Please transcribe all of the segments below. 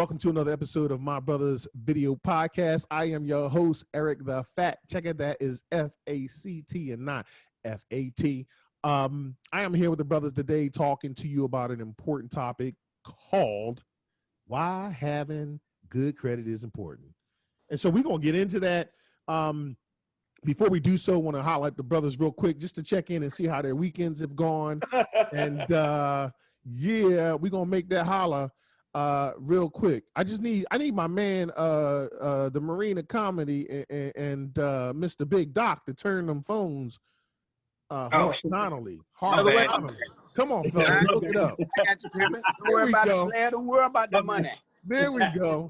Welcome to another episode of My Brother's Video Podcast. I am your host, Eric the Fat. Check it, that is F-A-C-T and not F-A-T. I am here with the brothers today talking to you about an important topic called why having good credit is important. And so we're going to get into that. Before we do so, I want to highlight the brothers real quick just to check in and see how their weekends have gone. And yeah, we're going to make that holler real quick. I need my man, the Marine of Comedy and Mr. Big Doc to turn them phones horizontally. Come on, fella, look it up. I got you, Pimpin'. Don't worry about the player. Don't worry about the money. There we go.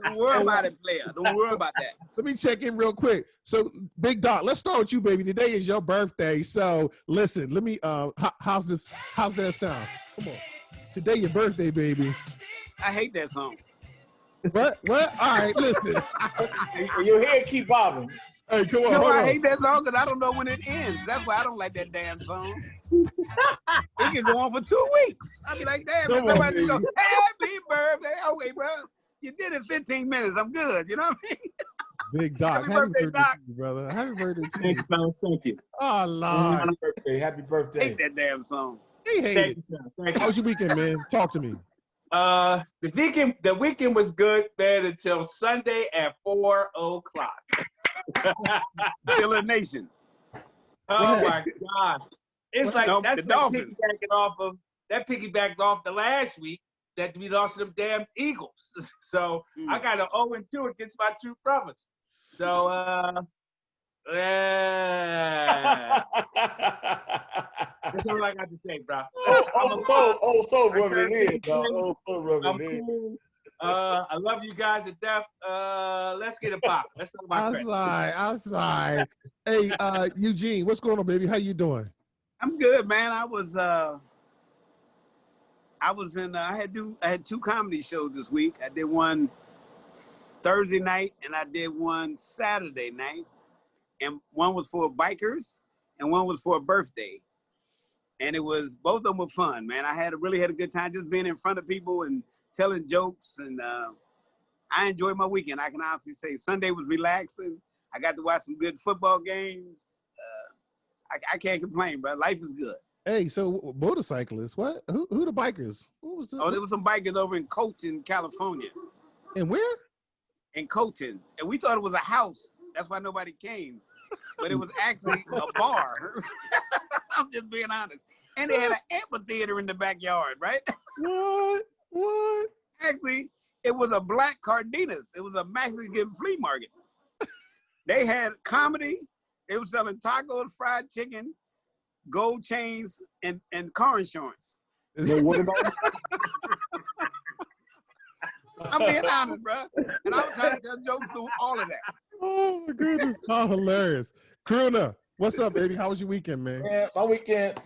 Don't worry about it, player. Don't worry about that. Let me check in real quick. So, Big Doc, let's start with you, baby. Today is your birthday. So, listen, let me, how's that sound? Come on. Today your birthday, baby. I hate that song. What? All right, listen. Your head keep bobbing. Hey, come on. You know why I hate that song? Because I don't know when it ends. That's why I don't like that damn song. It can go on for 2 weeks. I'll be like, damn, and somebody just go, happy birthday. Okay, bro. You did it 15 minutes. I'm good. You know what I mean? Big Doc. Happy birthday, Doc. To you, brother. Happy birthday to you. Thanks, man. Thank you. Oh, Lord. Happy birthday. Happy I birthday. hate that damn song. He hated it. Thank How was your weekend, man? Talk to me. The weekend was good, man, until Sunday at 4 o'clock. Killer Nation. Oh my gosh. It's like No, that's the Dolphins. Piggybacked off the last week that we lost to them damn Eagles. So I got an 0-2 against my two brothers. So that's all I got to say, bro. Oh, so rubbing it in, dog. I'm cool. I love you guys to death. Let's get it pop. Let's talk about credit. Outside. Hey, Eugene, what's going on, baby? How you doing? I'm good, man. I had 2 comedy shows this week. I did one Thursday night and I did one Saturday night. And one was for bikers and one was for a birthday. And both of them were fun, man. I really had a good time just being in front of people and telling jokes. And I enjoyed my weekend. I can honestly say Sunday was relaxing. I got to watch some good football games. I can't complain, bro. Life is good. Hey, so motorcyclists, what? Who the bikers? Who was there was some bikers over in Colton, California. And where? In Colton. And we thought it was a house. That's why nobody came. But it was actually a bar. I'm just being honest. And they had an amphitheater in the backyard, right? What? Actually, it was a black Cardenas. It was a Mexican flea market. They had comedy. They were selling tacos, fried chicken, gold chains, and car insurance. I'm being honest, bro. And I was trying to tell jokes through all of that. Oh, my goodness. How hilarious. Kruna, what's up, baby? How was your weekend, man? Yeah, my weekend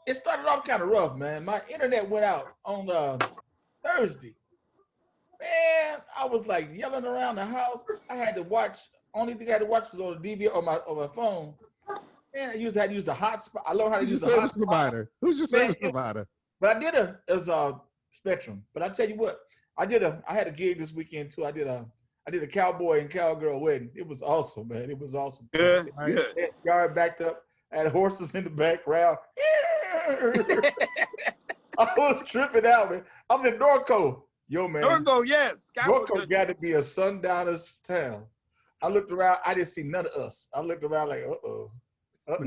it started off kind of rough, man. My internet went out on Thursday. Man, I was like yelling around the house. I had to watch. Only thing I had to watch was on the DVR on my phone. Man, I had to use the hotspot. I learned how to use the service hotspot. provider. Who's your service provider? But I did a Spectrum. But I tell you what, I had a gig this weekend too. I did a cowboy and cowgirl wedding. It was awesome, man. It was awesome. Good. Yard backed up. I had horses in the background. I was tripping out, man. I was in Norco. Yo, man. Norco, yes. Norco got to be a sundowner's town. I looked around. I didn't see none of us. I looked around like, uh-oh. Ain't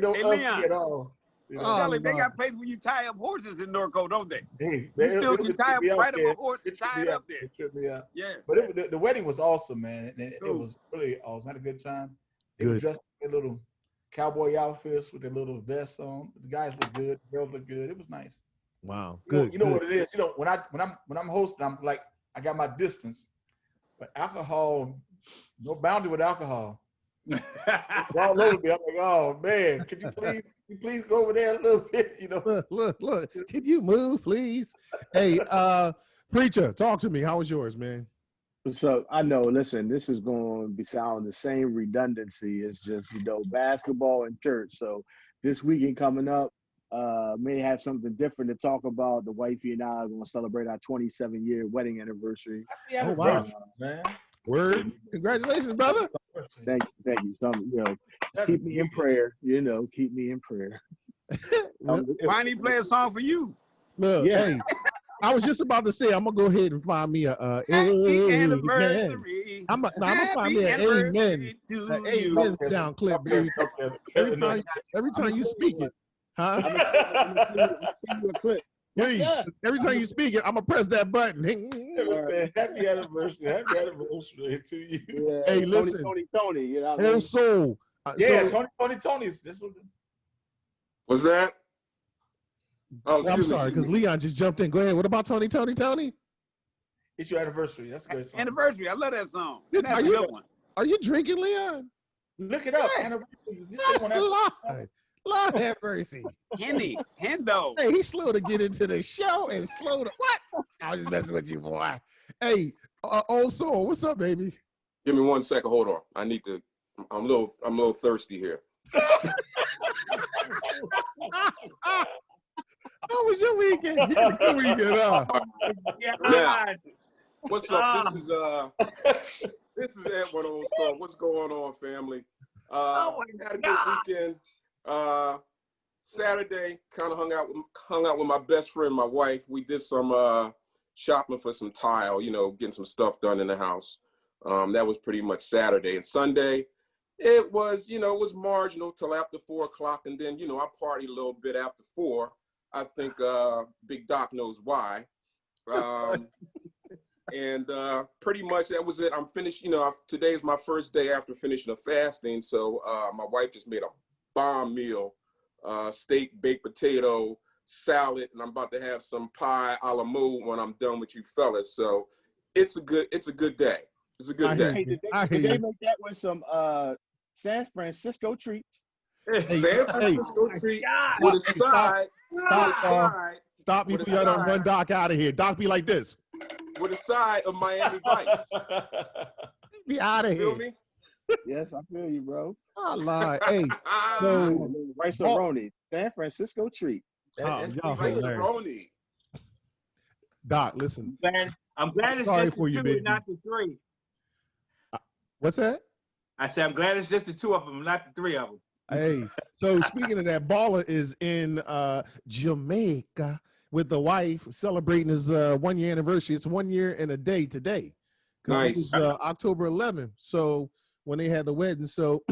no us at all. You know? They got places where you tie up horses in Norco, don't they? Hey, you can tie up right up a horse and tie it up there. It tripped me out. Yes. But the wedding was awesome, man. And it was really awesome. I had a good time. They were dressed in little cowboy outfits with their little vests on. The guys look good. The girls look good. It was nice. Wow. You know what it is? You know, when I'm hosting, I'm like, I got my distance. But alcohol, no boundary with alcohol. It's all over me. I'm like, oh man, could you please go over there a little bit? You know. Look. Can you move, please? Hey, Preacher, talk to me. How was yours, man? So I know, listen, this is going to be sound the same redundancy. It's just, basketball and church. So this weekend coming up, may have something different to talk about. The wifey and I are going to celebrate our 27-year wedding anniversary. Happy Oh, wow. anniversary, man. Word. Congratulations, brother. Thank you. Just keep me in prayer. Keep me in prayer. Why didn't he play a song for you? Look, Yeah. hey, I was just about to say, I'm gonna go ahead and find me a Happy amen. anniversary. I'm gonna find me an Happy amen, anniversary to an you. amen sound clip, baby. Every time you speak it, huh? I'm gonna send you a clip. Please, Yes, sir. every time you speak it, I'm gonna press that button. Happy anniversary to you. Yeah, Hey, listen. Tony. You know what I mean? Whole soul. Yeah, So, Tony's. This one. What's that? Oh, I'm excuse sorry, me. because Leon just jumped in. Go ahead. What about Tony? It's your anniversary. That's a great song. Anniversary. I love that song. Dude, That's are a you- good one. Are you drinking, Leon? Look it up. Yeah. Anniversary. This the one after- Lord have mercy. Hendo. Hey, he's slow to get into the show and slow to what? I was just messing with you, boy. Hey, old soul, what's up, baby? Give me 1 second. Hold on. I need to. I'm a little thirsty here. How was your weekend? You had a good weekend, huh? Now, what's up? This is Edwin on song. What's going on, family? Had a good weekend. Saturday, kind of hung out with my best friend, my wife. We did some shopping for some tile, getting some stuff done in the house. That was pretty much Saturday. And Sunday, it was marginal till after 4 o'clock, and then I partied a little bit after 4. I think Big Doc knows why. And pretty much that was it. I'm finished. Today's my first day after finishing a fasting, so my wife just made a bomb meal, steak, baked potato, salad, and I'm about to have some pie a la mode when I'm done with you fellas. So it's a good day. It's a good day. Hey, did they make that with some San Francisco treats? San Francisco treat with a side. Stop before y'all don't run Doc out of here. Doc be like this. With a side of Miami Vice. Be out of Feel here. me? Yes, I feel you, bro. I lie. Hey, so rice-a-roni, San Francisco treat. y'all Rice hilarious. roni. Doc, listen. I'm glad it's Sorry just for the you, two baby. and not the three. What's that? I said I'm glad it's just the two of them, not the three of them. Hey, so speaking of that, Baller is in Jamaica with the wife celebrating his 1 year anniversary. It's 1 year and a day today. Nice. It was, October 11th. So when they had the wedding. So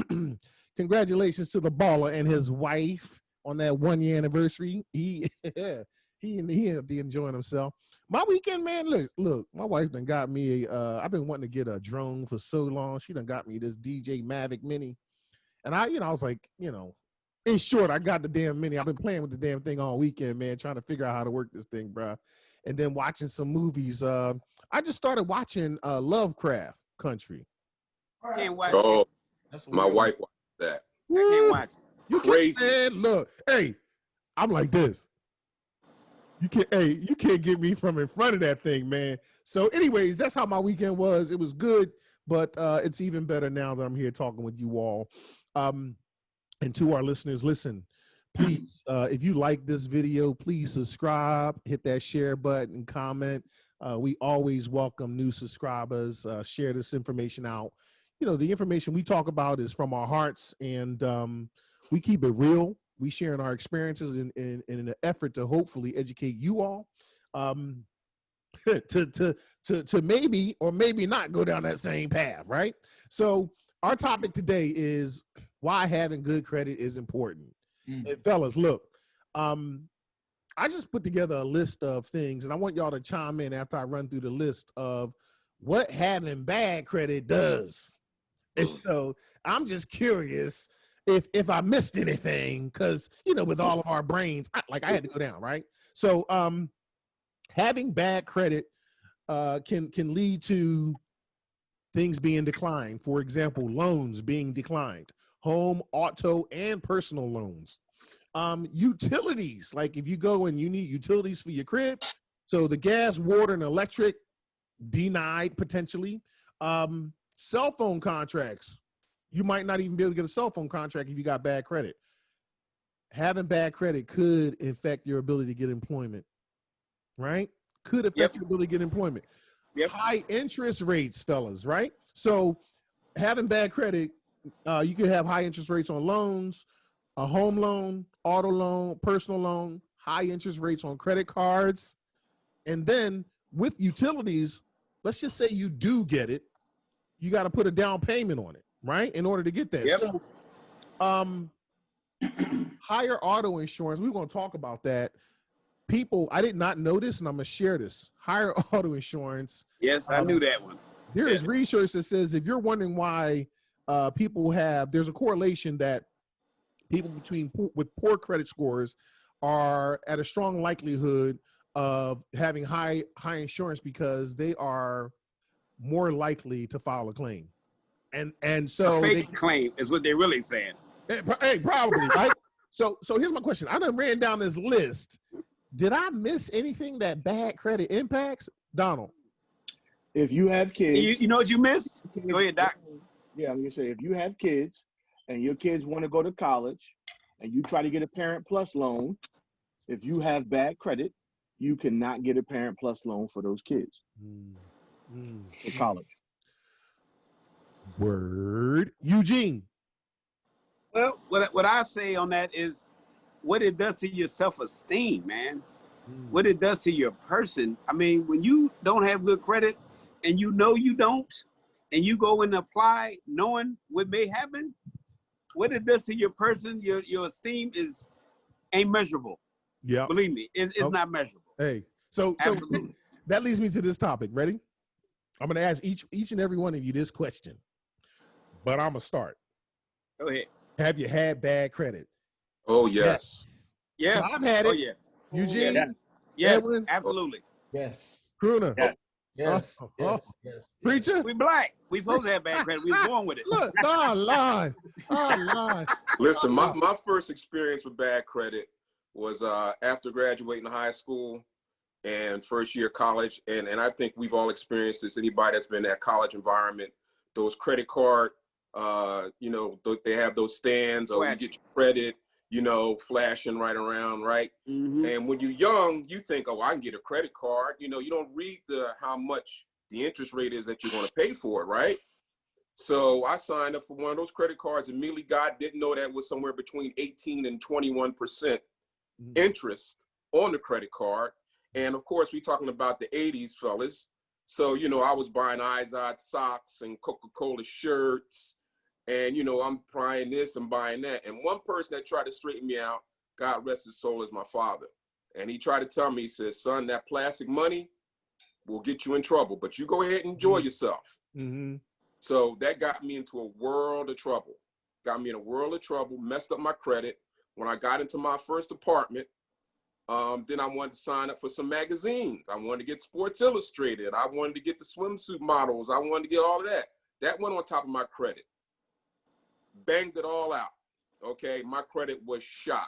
congratulations to the Baller and his wife on that 1 year anniversary. He had to enjoying himself. My weekend, man, look, my wife done got me I've been wanting to get a drone for so long. She done got me this DJ Mavic Mini. And I was like, in short, I got the damn Mini. I've been playing with the damn thing all weekend, man, trying to figure out how to work this thing, bro. And then watching some movies. I just started watching Lovecraft Country. Can't watch Oh, That's my wife watched that. it. I can't watch it. You Crazy. Man, look, hey, I'm like this. You can't get me from in front of that thing, man. So anyways, that's how my weekend was. It was good, but it's even better now that I'm here talking with you all. And to our listeners, listen, please, if you like this video, please subscribe, hit that share button, comment. We always welcome new subscribers. Share this information out. The information we talk about is from our hearts, and we keep it real. We sharing our experiences in an effort to hopefully educate you all to maybe or maybe not go down that same path, right? So our topic today is why having good credit is important. And fellas, look, I just put together a list of things, and I want y'all to chime in after I run through the list of what having bad credit does. And so I'm just curious if I missed anything, because with all of our brains, I had to go down, right? So having bad credit can lead to things being declined. For example, loans being declined, home, auto, and personal loans. Utilities, like if you go and you need utilities for your crib, so the gas, water, and electric denied potentially. Cell phone contracts. You might not even be able to get a cell phone contract if you got bad credit. having bad credit could affect your ability to get employment, right? Could affect your ability to get employment. Yep. High interest rates, fellas, right? So having bad credit, you could have high interest rates on loans, a home loan, auto loan, personal loan, high interest rates on credit cards. And then with utilities, let's just say you do get it, you got to put a down payment on it, right? In order to get that. Yep. So higher auto insurance, we're going to talk about that. People, I did not know this, and I'm going to share this. Higher auto insurance. Yes, I knew that one. There is research that says if you're wondering why people have, there's a correlation that people with poor credit scores are at a strong likelihood of having high insurance because they are more likely to file a claim. And so a fake claim is what they're really saying. Hey, probably, right? So here's my question. I done ran down this list. Did I miss anything that bad credit impacts? Donald. If you have kids. You know what you missed? Go ahead, Doc. Yeah, I'm going to say, if you have kids and your kids want to go to college and you try to get a Parent Plus loan, if you have bad credit, you cannot get a Parent Plus loan for those kids for college. Word. Eugene. Well, what I say on that is what it does to your self-esteem, man. What it does to your person. I mean, when you don't have good credit and you know you don't, and you go and apply knowing what may happen, what it does to your person, your esteem ain't measurable. Yeah. Believe me, it's not measurable. Hey, so that leads me to this topic. Ready? I'm going to ask each and every one of you this question, but I'm going to start. Go ahead. Have you had bad credit? Oh, yes. Yeah. So I've had it. Oh, yeah. Eugene? Yeah. Yes, Edwin? absolutely. Yes. Crooner? Yes. Yes. Yes. Preacher? We black. We supposed to have bad credit. We was born with it. Look, line. Listen, my first experience with bad credit was after graduating high school and first year college. And I think we've all experienced this. Anybody that's been in that college environment, those credit card, they have those stands or you get your credit, flashing right around, right? Mm-hmm. And when you're young, you think, oh, I can get a credit card. You don't read how much the interest rate is that you're going to pay for it, right? So I signed up for one of those credit cards immediately. Didn't know that was somewhere between 18 and 21% interest on the credit card. And of course, we're talking about the 80s, fellas. So, I was buying Izod socks and Coca-Cola shirts. And, I'm buying this and buying that. And one person that tried to straighten me out, God rest his soul, is my father. And he tried to tell me, he says, son, that plastic money will get you in trouble, but you go ahead and enjoy yourself. Mm-hmm. So that got me into a world of trouble. Messed up my credit. When I got into my first apartment, then I wanted to sign up for some magazines. I wanted to get Sports Illustrated. I wanted to get the swimsuit models. I wanted to get all of that. That went on top of my credit. Banged it all out. Okay, my credit was shot.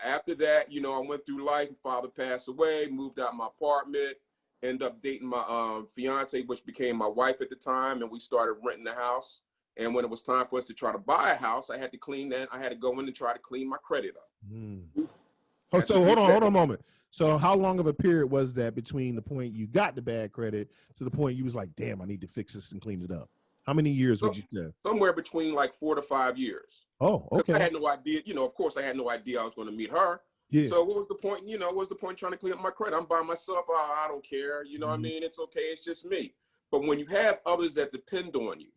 After that, I went through life. My father passed away, moved out my apartment, ended up dating my fiance, which became my wife at the time, and we started renting the house. And when it was time for us to try to buy a house, I had to clean that. I had to go in and try to clean my credit up. Oh, so hold on a moment. So how long of a period was that between the point you got the bad credit to the point you was like, damn, I need to fix this and clean it up? How many years would you say? Somewhere between like 4 to 5 years. Oh, okay. I had no idea, of course I had no idea I was going to meet her. Yeah. So what was the point, trying to clean up my credit? I'm by myself. I don't care. What I mean? It's okay. It's just me. But when you have others that depend on you,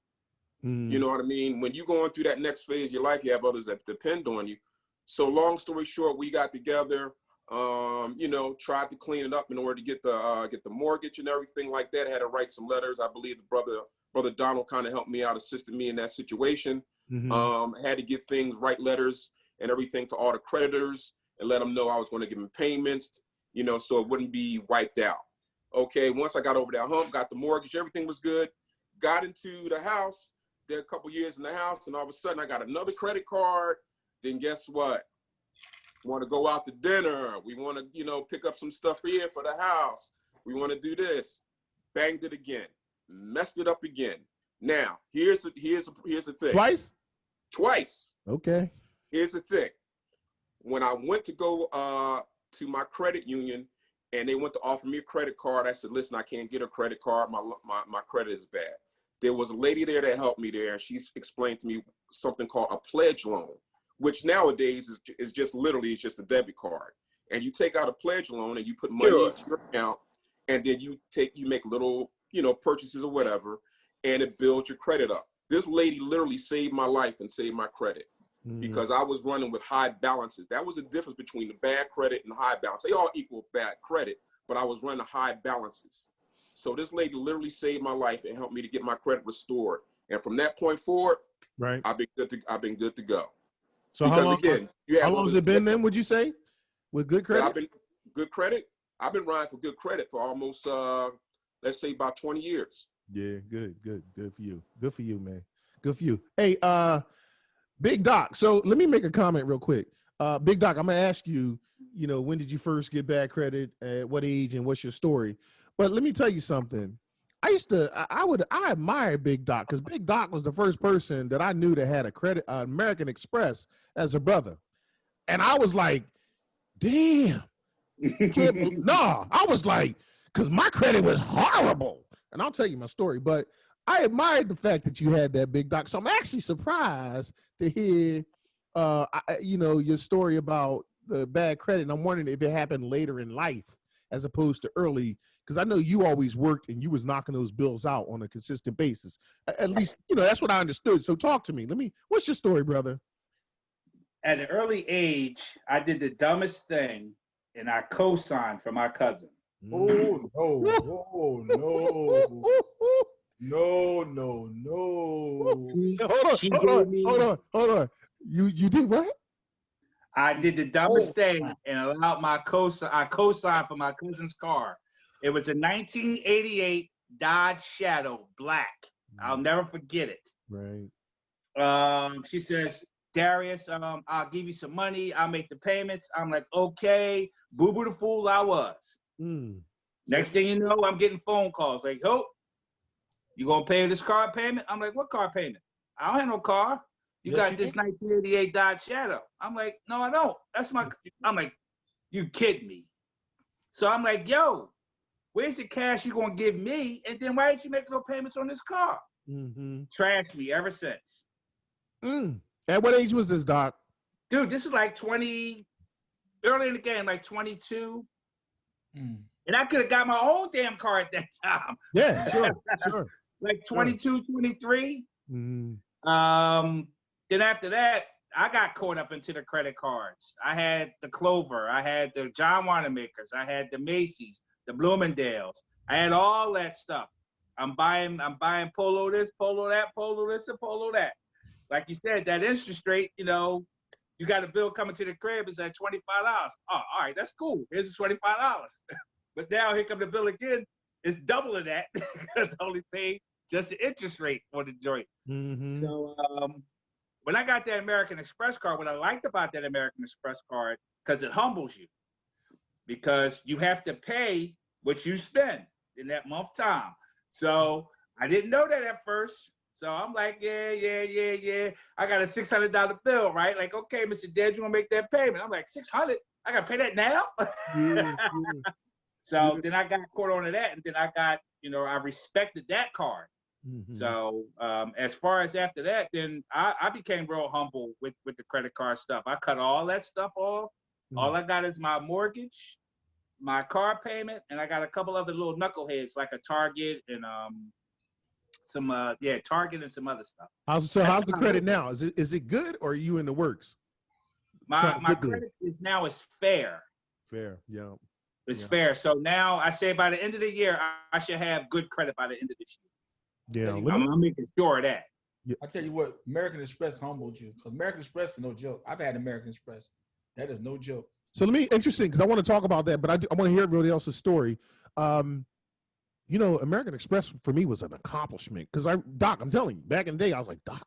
you know what I mean? When you're going through that next phase of your life, you have others that depend on you. So long story short, we got together, tried to clean it up in order to get the mortgage and everything like that. I had to write some letters. I believe the brother Donald kind of helped me out, assisted me in that situation. Had to get things, write letters and everything to all the creditors and let them know I was going to give them payments, so it wouldn't be wiped out. Okay, once I got over that hump, got the mortgage, everything was good. Got into the house, did a couple years in the house, and all of a sudden I got another credit card. Then guess what? Want to go out to dinner. We want to, pick up some stuff here for the house. We want to do this. Banged it again. Messed it up again. Now, here's the thing. Twice? Twice. Okay. Here's the thing. When I went to go to my credit union and they went to offer me a credit card, I said, listen, I can't get a credit card. My credit is bad. There was a lady there that helped me there, and she explained to me something called a pledge loan, which nowadays is just literally, it's just a debit card. And you take out a pledge loan and you put money into your account, and then you make little, purchases or whatever, and it builds your credit up. This lady literally saved my life and saved my credit because I was running with high balances. That was the difference between the bad credit and high balance. They all equal bad credit, but I was running high balances. So this lady literally saved my life and helped me to get my credit restored. And from that point forward, right, I've been good to go. So because how long has it been then, would you say, with good credit? I've been riding for good credit for almost, let's say about 20 years. Yeah, good for you. Good for you, man. Good for you. Hey, Big Doc. So let me make a comment real quick. Big Doc, I'm gonna ask you, when did you first get bad credit, at what age, and what's your story? But let me tell you something. I admire Big Doc because Big Doc was the first person that I knew that had a credit, American Express as a brother. And I was like, damn. No, I was like, because my credit was horrible. And I'll tell you my story, but I admired the fact that you had that, Big Doc. So I'm actually surprised to hear, your story about the bad credit. And I'm wondering if it happened later in life as opposed to early, because I know you always worked and you was knocking those bills out on a consistent basis. At least, that's what I understood. So talk to me. What's your story, brother? At an early age, I did the dumbest thing, and I co-signed for my cousin. Oh, no. Hold on. You did what? I did the dumbest thing and allowed I co-signed for my cousin's car. It was a 1988 Dodge Shadow Black. I'll never forget it. Right. She says, Darius, I'll give you some money. I'll make the payments. I'm like, okay. Boo-boo the fool I was. Next thing you know, I'm getting phone calls like, oh, you gonna pay this car payment? I'm like, what car payment? I don't have no car. You got this 1988 Dodge Shadow. I'm like, no, I don't. I'm like, you kidding me? So I'm like, yo, where's the cash you gonna give me? And then why didn't you make no payments on this car? Trashed me ever since. At what age was this, Doc? Dude, this is like 20, early in the game, like 22. And I could have got my own damn car at that time. Yeah, sure. Like 22, 23. Then after that, I got caught up into the credit cards. I had the Clover. I had the John Wanamaker's. I had the Macy's, the Bloomingdale's. I had all that stuff. I'm buying Polo this, Polo that, Polo this, and Polo that. Like you said, that interest rate, you got a bill coming to the crib, it's at $25. Oh, all right, that's cool. Here's the $25. But now here come the bill again. It's double of that because I only paid just the interest rate for the joint. So when I got that American Express card, what I liked about that American Express card, because it humbles you, because you have to pay what you spend in that month time. So I didn't know that at first. So I'm like, yeah. I got a $600 bill, right? Like, okay, Mr. Dead, you want to make that payment? I'm like, $600? I got to pay that now? So then I got caught on to that, and then I got, I respected that card. So as far as after that, then I became real humble with the credit card stuff. I cut all that stuff off. All I got is my mortgage, my car payment, and I got a couple other little knuckleheads like a Target and Target and some other stuff. How's the credit now? Is it good, or are you in the works? My credit now is fair. Fair, yeah. It's fair. So now I say by the end of the year, I should have good credit by the end of this year. Yeah, I'm making sure of that. I tell you what, American Express humbled you, because American Express is no joke. I've had American Express. That is no joke. So interesting, because I want to talk about that, but I want to hear everybody else's story. American Express for me was an accomplishment because Doc, I'm telling you, back in the day, I was like, Doc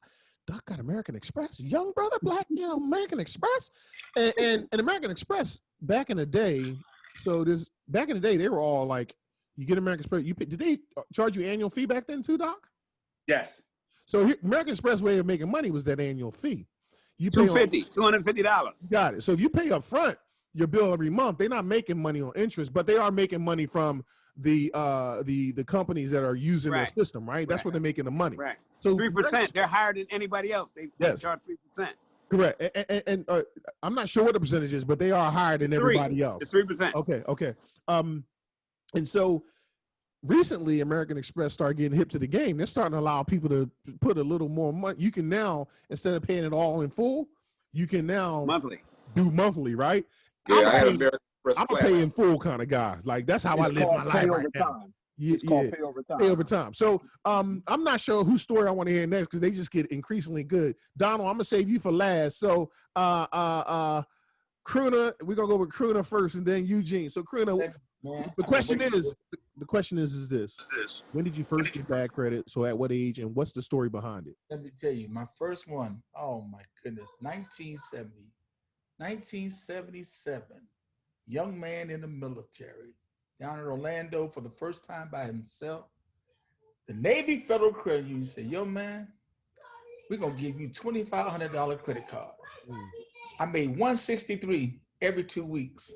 got American Express, young brother, black, American Express, and American Express back in the day. So back in the day, they were all like, you get American Express. Did they charge you annual fee back then too, Doc? Yes. So American Express way of making money was that annual fee. You pay $250. Got it. So if you pay up front your bill every month, they're not making money on interest, but they are making money from the companies that are using their system, right? That's where they're making the money. Right. So 3%. They're higher than anybody else. They charge 3%. Correct. And I'm not sure what the percentage is, but they are higher than everybody else. It's 3%. Okay. And so recently, American Express started getting hip to the game. They're starting to allow people to put a little more money. You can now, instead of paying it all in full, you can now do monthly, right? Yeah, I'm a pay in full kind of guy. Like that's how I live my life right now. It's called pay over time. Pay over time. So I'm not sure whose story I want to hear next because they just get increasingly good. Donald, I'm gonna save you for last. So Kruna, we're gonna go with Kruna first and then Eugene. So Kruna, the question is this. When did you first get bad credit? So at what age and what's the story behind it? Let me tell you, my first one, oh my goodness, 1977, young man in the military, down in Orlando for the first time by himself. The Navy Federal Credit Union said, yo, man, we're going to give you $2,500 credit card. I made $163 every 2 weeks.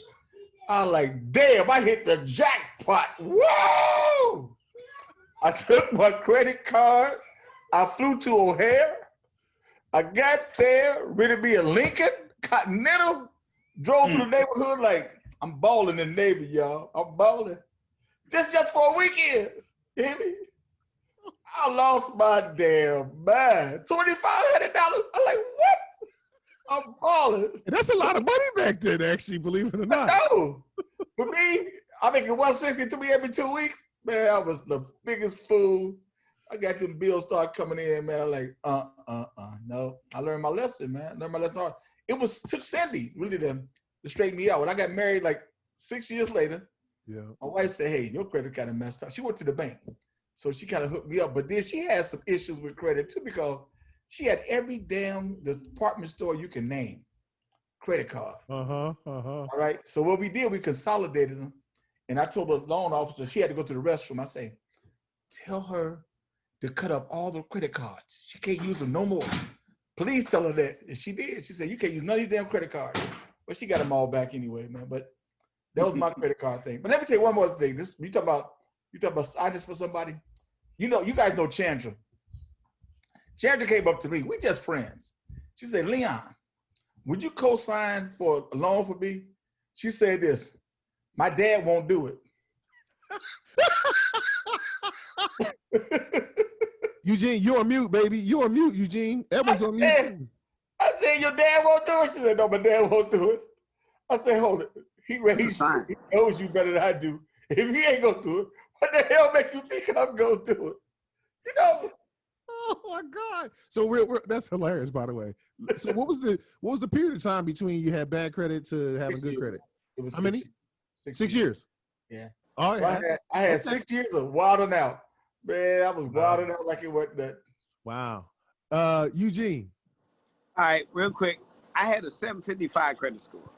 I was like, damn, I hit the jackpot. Whoa! I took my credit card. I flew to O'Hare. I got there, ready to be a Lincoln, Continental, drove through the neighborhood like, I'm balling in the Navy, y'all. I'm balling. Just for a weekend. You hear me? I lost my damn mind. $2,500. I'm like, what? I'm balling. And that's a lot of money back then, actually, believe it or not. No. For me, I make it $163 every 2 weeks. Man, I was the biggest fool. I got them bills start coming in, man. I'm like, no. I learned my lesson, man. Hard. It took Cindy really to straighten me out. When I got married like 6 years later, my wife said, hey, your credit kind of messed up. She went to the bank. So she kind of hooked me up. But then she had some issues with credit too because she had every damn department store you can name credit card. All right. So what we did, we consolidated them. And I told the loan officer, she had to go to the restroom. I say, tell her to cut up all the credit cards. She can't use them no more. Please tell her that. And she did. She said, you can't use none of these damn credit cards. But she got them all back anyway, man. But that was my credit card thing. But let me tell you one more thing. You talk about signing for somebody. You guys know Chandra. Chandra came up to me. We just friends. She said, Leon, would you co-sign for a loan for me? She said this, my dad won't do it. Eugene, you're on mute, baby. You're on mute, Eugene. Edward's on mute. I said, your dad won't do it? She said, no, my dad won't do it. I said, hold it. He raised you. He knows you better than I do. If he ain't going to do it, what the hell make you think I'm going to do it? You know? Oh my God! So that's hilarious, by the way. So what was the period of time between you had bad credit to having good credit? It was how many? 6 years. Yeah. Oh so yeah. I had 6 years of wilding out. Man, I was wilding out like it wasn't that. Wow. Eugene. All right, real quick. I had a 755 credit score.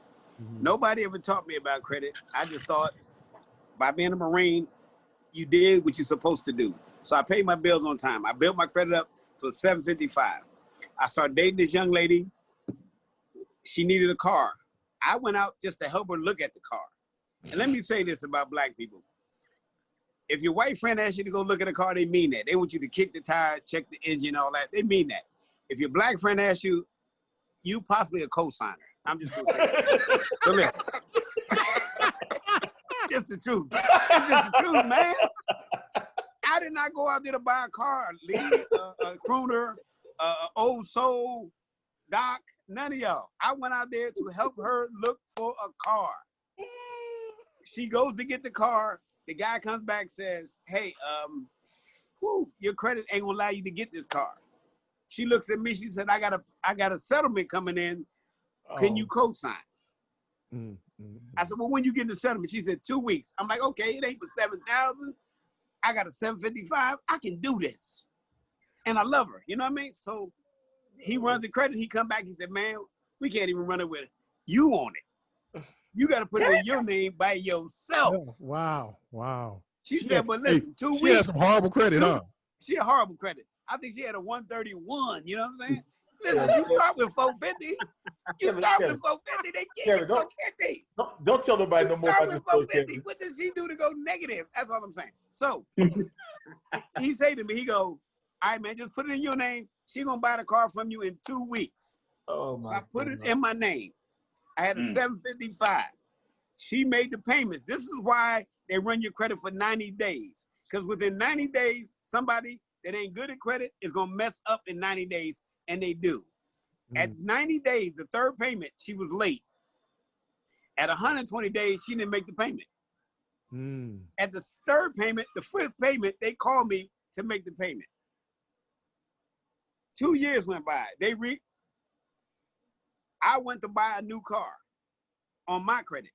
Nobody ever taught me about credit. I just thought by being a Marine, you did what you're supposed to do. So I paid my bills on time. I built my credit up to a 755. I started dating this young lady. She needed a car. I went out just to help her look at the car. And let me say this about black people. If your white friend asks you to go look at a car, they mean that. They want you to kick the tire, check the engine, all that. They mean that. If your black friend asks you, you possibly a co-signer. I'm just going to say that. So listen. Just the truth. It's just the truth, man. I did not go out there to buy a car, Lee, a crooner, old soul, Doc, none of y'all. I went out there to help her look for a car. She goes to get the car. The guy comes back, says, hey, your credit ain't gonna allow you to get this car. She looks at me, she said, I got a settlement coming in. Can you co-sign? I said, well, when you get the settlement? She said, 2 weeks. I'm like, okay, it ain't for 7,000. I got a 755. I can do this. And I love her. You know what I mean? So he runs the credit. He come back. He said, man, we can't even run it with you on it. You got to put it in your name by yourself. Oh, wow. She said, but listen, 2 weeks. She had some horrible credit, huh? She had horrible credit. I think she had a 131. You know what I'm saying? Listen, you start with 450. You start with 450. They give you 450. Don't tell nobody no more Start about with this story, 450. Kevin. What does she do to go negative? That's all I'm saying. So he say to me, he go, all right, man, just put it in your name. She gonna buy the car from you in 2 weeks. Oh my So I put it goodness. in my name. I had a 755. She made the payments. This is why they run your credit for 90 days. Because within 90 days, somebody that ain't good at credit is gonna mess up in 90 days, and they do. At 90 days, the third payment, she was late. At 120 days, she didn't make the payment. At the third payment, the fifth payment, they called me to make the payment. 2 years went by. I went to buy a new car on my credit.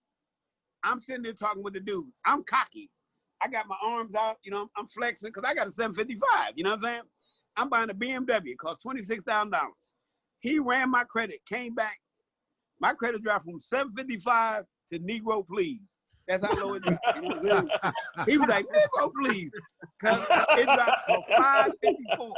I'm sitting there talking with the dude. I'm cocky. I got my arms out, you know, I'm flexing because I got a 755, you know what I'm saying? I'm buying a BMW, it cost $26,000. He ran my credit, came back. My credit dropped from 755 to Negro, please. That's how low it dropped. You know what I'm saying? He was like, Negro, please. Because it dropped to 554.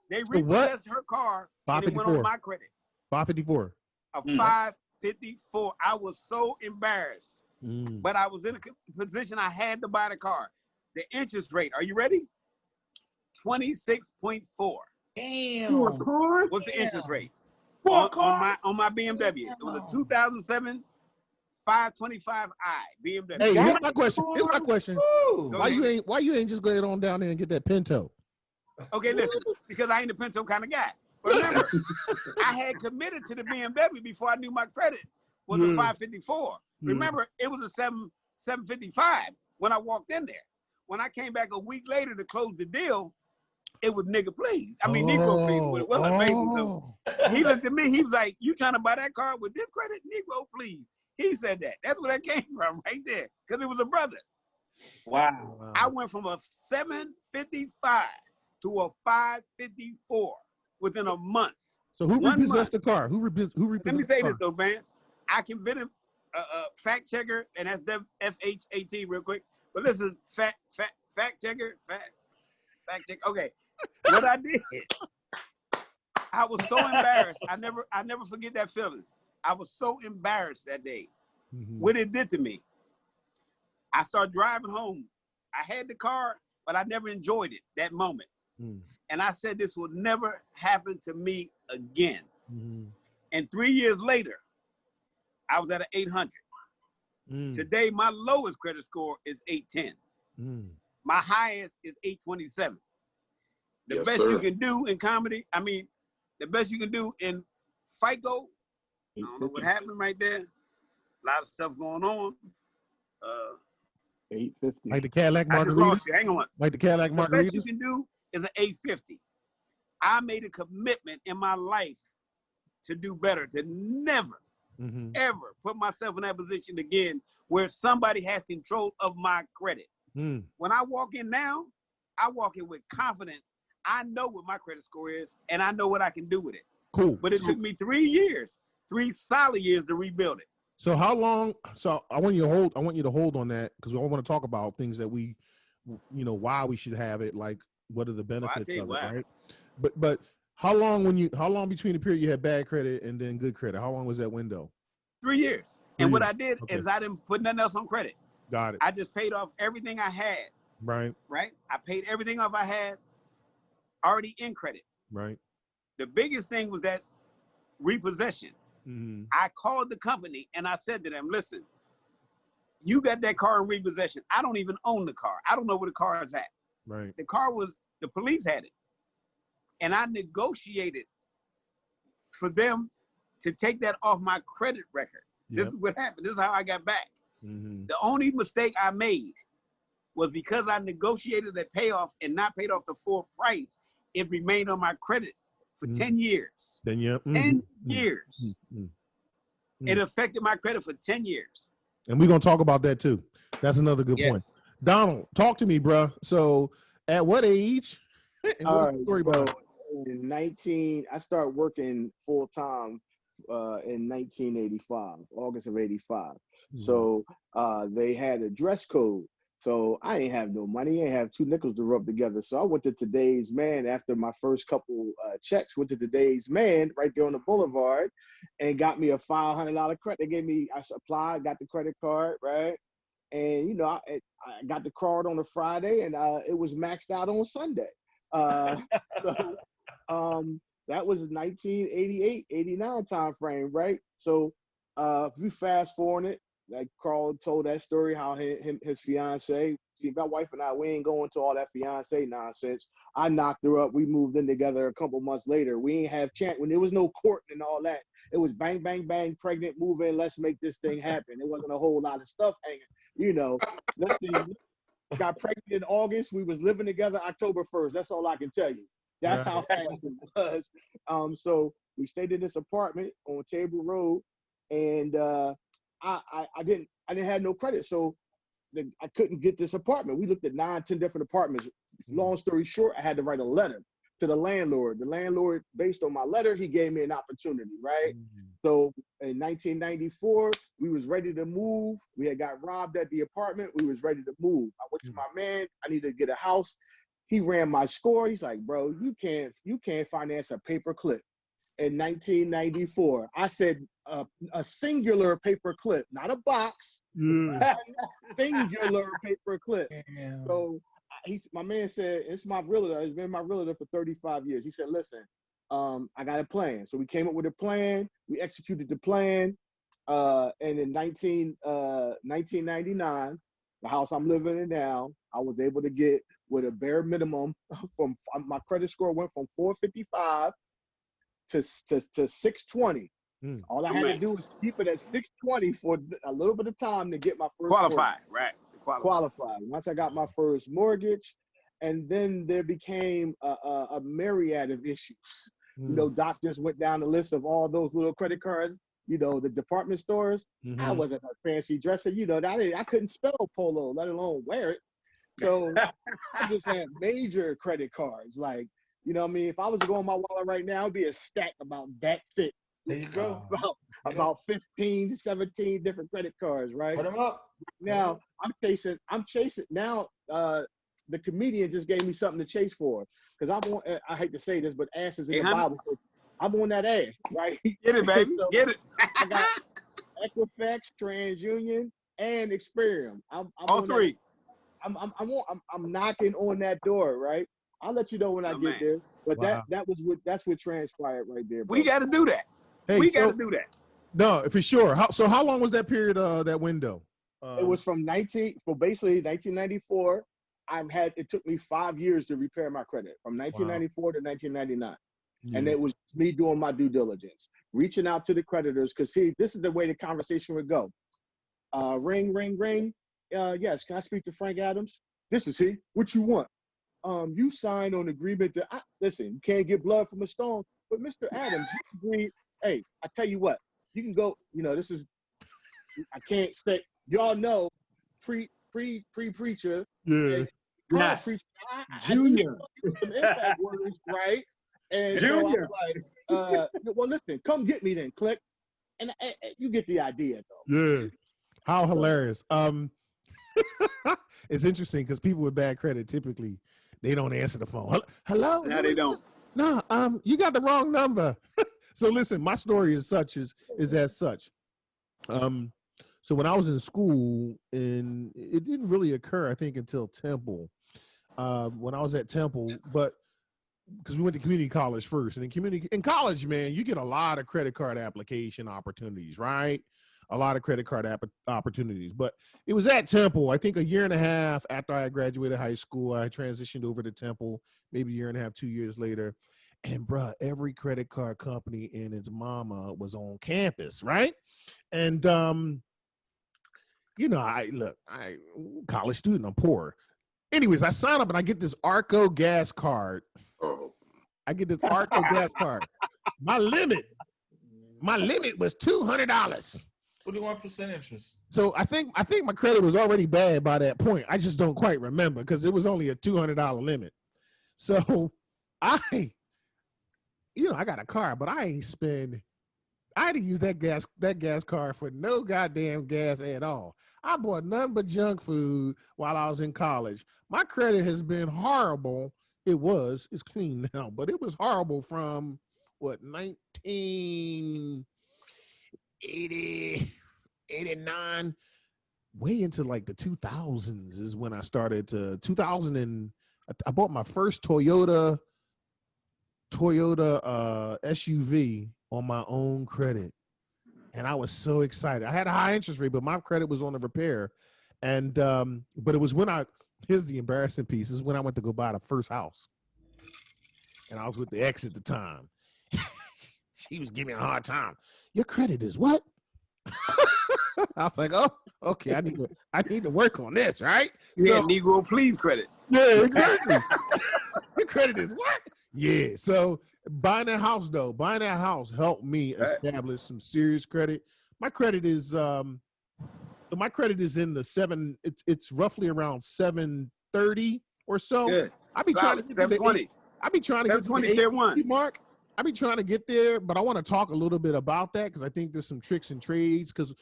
They repossessed her car and it went on my credit. 554. A 554. I was so embarrassed. But I was in a position I had to buy the car. The interest rate, are you ready? 26.4. Damn. What's the interest rate? On my BMW. It was a 2007 525i BMW. Hey, here's my question. Why you ain't just go on down there and get that Pinto? Okay, listen, because I ain't a Pinto kind of guy. But remember, I had committed to the BMW before I knew my credit was a 554. Remember, it was a 755 when I walked in there. When I came back a week later to close the deal, it was nigga please. I mean, Negro please. It was amazing. So he looked at me. He was like, "You trying to buy that car with this credit, Negro please?" He said that. That's where that came from, right there, because it was a brother. Wow. I went from a 755 to a 554 within a month. So who repossessed the car? Who repossessed the car? Let me say this though, Vance. I can bid him a fact checker, and that's FHAT real quick. But listen, fact checker. Okay, what I did, I was so embarrassed. I never forget that feeling. I was so embarrassed that day. What it did to me. I started driving home. I had the car, but I never enjoyed it that moment. And I said, this will never happen to me again. And 3 years later, I was at an 800. Today, my lowest credit score is 810. My highest is 827. The best you can do in comedy, I mean, the best you can do in FICO, I don't know what happened right there. A lot of stuff going on. 850. Like the Cadillac I just margarita. lost you. Hang on. Like the Cadillac The margarita. best you can do is an 850. I made a commitment in my life to do better, to never, ever put myself in that position again where somebody has control of my credit. When I walk in now, I walk in with confidence. I know what my credit score is, and I know what I can do with it. Cool. But it took me 3 years, 3 solid years to rebuild it. So how long? So I want you to hold on that because we all want to talk about things that we, you know, why we should have it. Like, what are the benefits of it, right? But how long between the period you had bad credit and then good credit? How long was that window? 3 years. And what I did is I didn't put nothing else on credit. Got it. I just paid off everything I had. Right. Right. I paid everything off I had already in credit. Right. The biggest thing was that repossession. I called the company and I said to them, listen, you got that car in repossession. I don't even own the car. I don't know where the car is at. Right. The police had it. And I negotiated for them to take that off my credit record. This is what happened. This is how I got back. The only mistake I made was because I negotiated that payoff and not paid off the full price, it remained on my credit for 10 years. 10 years. It affected my credit for 10 years. And we're going to talk about that too. That's another good point. Donald, talk to me, bro. So at what age? All right, so I started working full time in 1985, August of 85. So they had a dress code. So I ain't have no money. I ain't have 2 nickels to rub together. So I went to Today's Man after my first couple checks. Went to Today's Man right there on the boulevard, and got me a $500 credit. They gave me. I applied, got the credit card, right? And you know, I got the card on a Friday, and it was maxed out on Sunday. So that was 1988, 89 time frame, right? So if we fast forward it. Like Carl told that story, how his fiance, see, my wife and I, we ain't going to all that fiance nonsense. I knocked her up. We moved in together a couple months later. We ain't have chance when there was no courting and all that. It was bang, bang, bang, pregnant, move in, let's make this thing happen. It wasn't a whole lot of stuff hanging, you know. Nothing. Got pregnant in August. We was living together October 1st. That's all I can tell you. That's how fast it was. So we stayed in this apartment on Table Road, and I didn't have no credit, so I couldn't get this apartment. We looked at 9, 10 different apartments. Long story short, I had to write a letter to the landlord. The landlord, based on my letter, he gave me an opportunity, right? So in 1994, we was ready to move. We had got robbed at the apartment. We was ready to move. I went to my man. I needed to get a house. He ran my score. He's like, bro, you can't finance a paper clip. In 1994, I said a singular paper clip, not a box. Singular paper clip. Damn. So my man said, it's my realtor. It's been my realtor for 35 years. He said, listen, I got a plan. So we came up with a plan. We executed the plan. And in 1999, the house I'm living in now, I was able to get with a bare minimum from my credit score went from 455 to 620. All I had to do was keep it at 620 for a little bit of time to get my first qualified, mortgage. Right? Qualified. Once I got my first mortgage, and then there became a myriad of issues. You know, Doc just went down the list of all those little credit cards. You know, the department stores. I wasn't a fancy dresser. You know, I couldn't spell polo, let alone wear it. So I just had major credit cards, like. You know what I mean? If I was to go on my wallet right now, it'd be a stack about that thick. There you go. About 15, 17 different credit cards, right? Put them up. Now I'm chasing. Now the comedian just gave me something to chase for. Because I hate to say this, but ass is in the Bible. So I'm on that ass, right? Get it, baby. So get it. I got Equifax, TransUnion, and Experian. I'm all three. I'm knocking on that door, right? I'll let you know when I get there. But that's what transpired right there. Bro. We got to do that. Hey, we got to do that. No, for sure. How long was that period? That window? It was from basically 1994. It took me 5 years to repair my credit from 1994 to 1999, and it was me doing my due diligence, reaching out to the creditors. Because this is the way the conversation would go. Ring, ring, ring. Yes, can I speak to Frank Adams? This is he. What you want? You signed on agreement that listen, you can't get blood from a stone, but Mr. Adams, you agreed. Hey, I tell you what, you can go. You know, this is. I can't say. Y'all know, preacher. Yeah. Yes. Junior. Some impact words, right? And Junior. So I was like, well, listen, come get me then, click, and you get the idea though. Yeah. How hilarious. It's interesting because people with bad credit typically. They don't answer the phone. Hello? No, they don't. No, you got the wrong number. So listen, my story is as such. So when I was in school, and it didn't really occur, I think, until Temple. When I was at Temple, but because we went to community college first, and in college, man, you get a lot of credit card application opportunities, right? A lot of credit card opportunities. But it was at Temple, I think a year and a half after I graduated high school, I transitioned over to Temple, maybe a year and a half, 2 years later. And bruh, every credit card company and its mama was on campus, right? And, you know, I college student, I'm poor. Anyways, I sign up and I get this Arco gas card. I get this Arco gas card. My limit was $200. 41% interest. So I think my credit was already bad by that point. I just don't quite remember because it was only a $200 limit. So I got a car, but I I didn't use that gas card for no goddamn gas at all. I bought nothing but junk food while I was in college. My credit has been horrible. It's clean now, but it was horrible from what, 1980, 89, way into like the 2000s is when I started to 2000 and I bought my first Toyota SUV on my own credit. And I was so excited. I had a high interest rate, but my credit was on the repair. And but it was when here's the embarrassing piece, is when I went to go buy the first house. And I was with the ex at the time. She was giving me a hard time. Your credit is what? I was like, oh, okay, I need to work on this, right? Yeah, Negro Please credit. Yeah, exactly. Your credit is what? Yeah. So buying that house helped me establish some serious credit. My credit is in the it's roughly around 730 or so. Good. I be trying to get 720. I be trying to get to the tier 1 mark. I be trying to get there, but I want to talk a little bit about that because I think there's some tricks and trades, because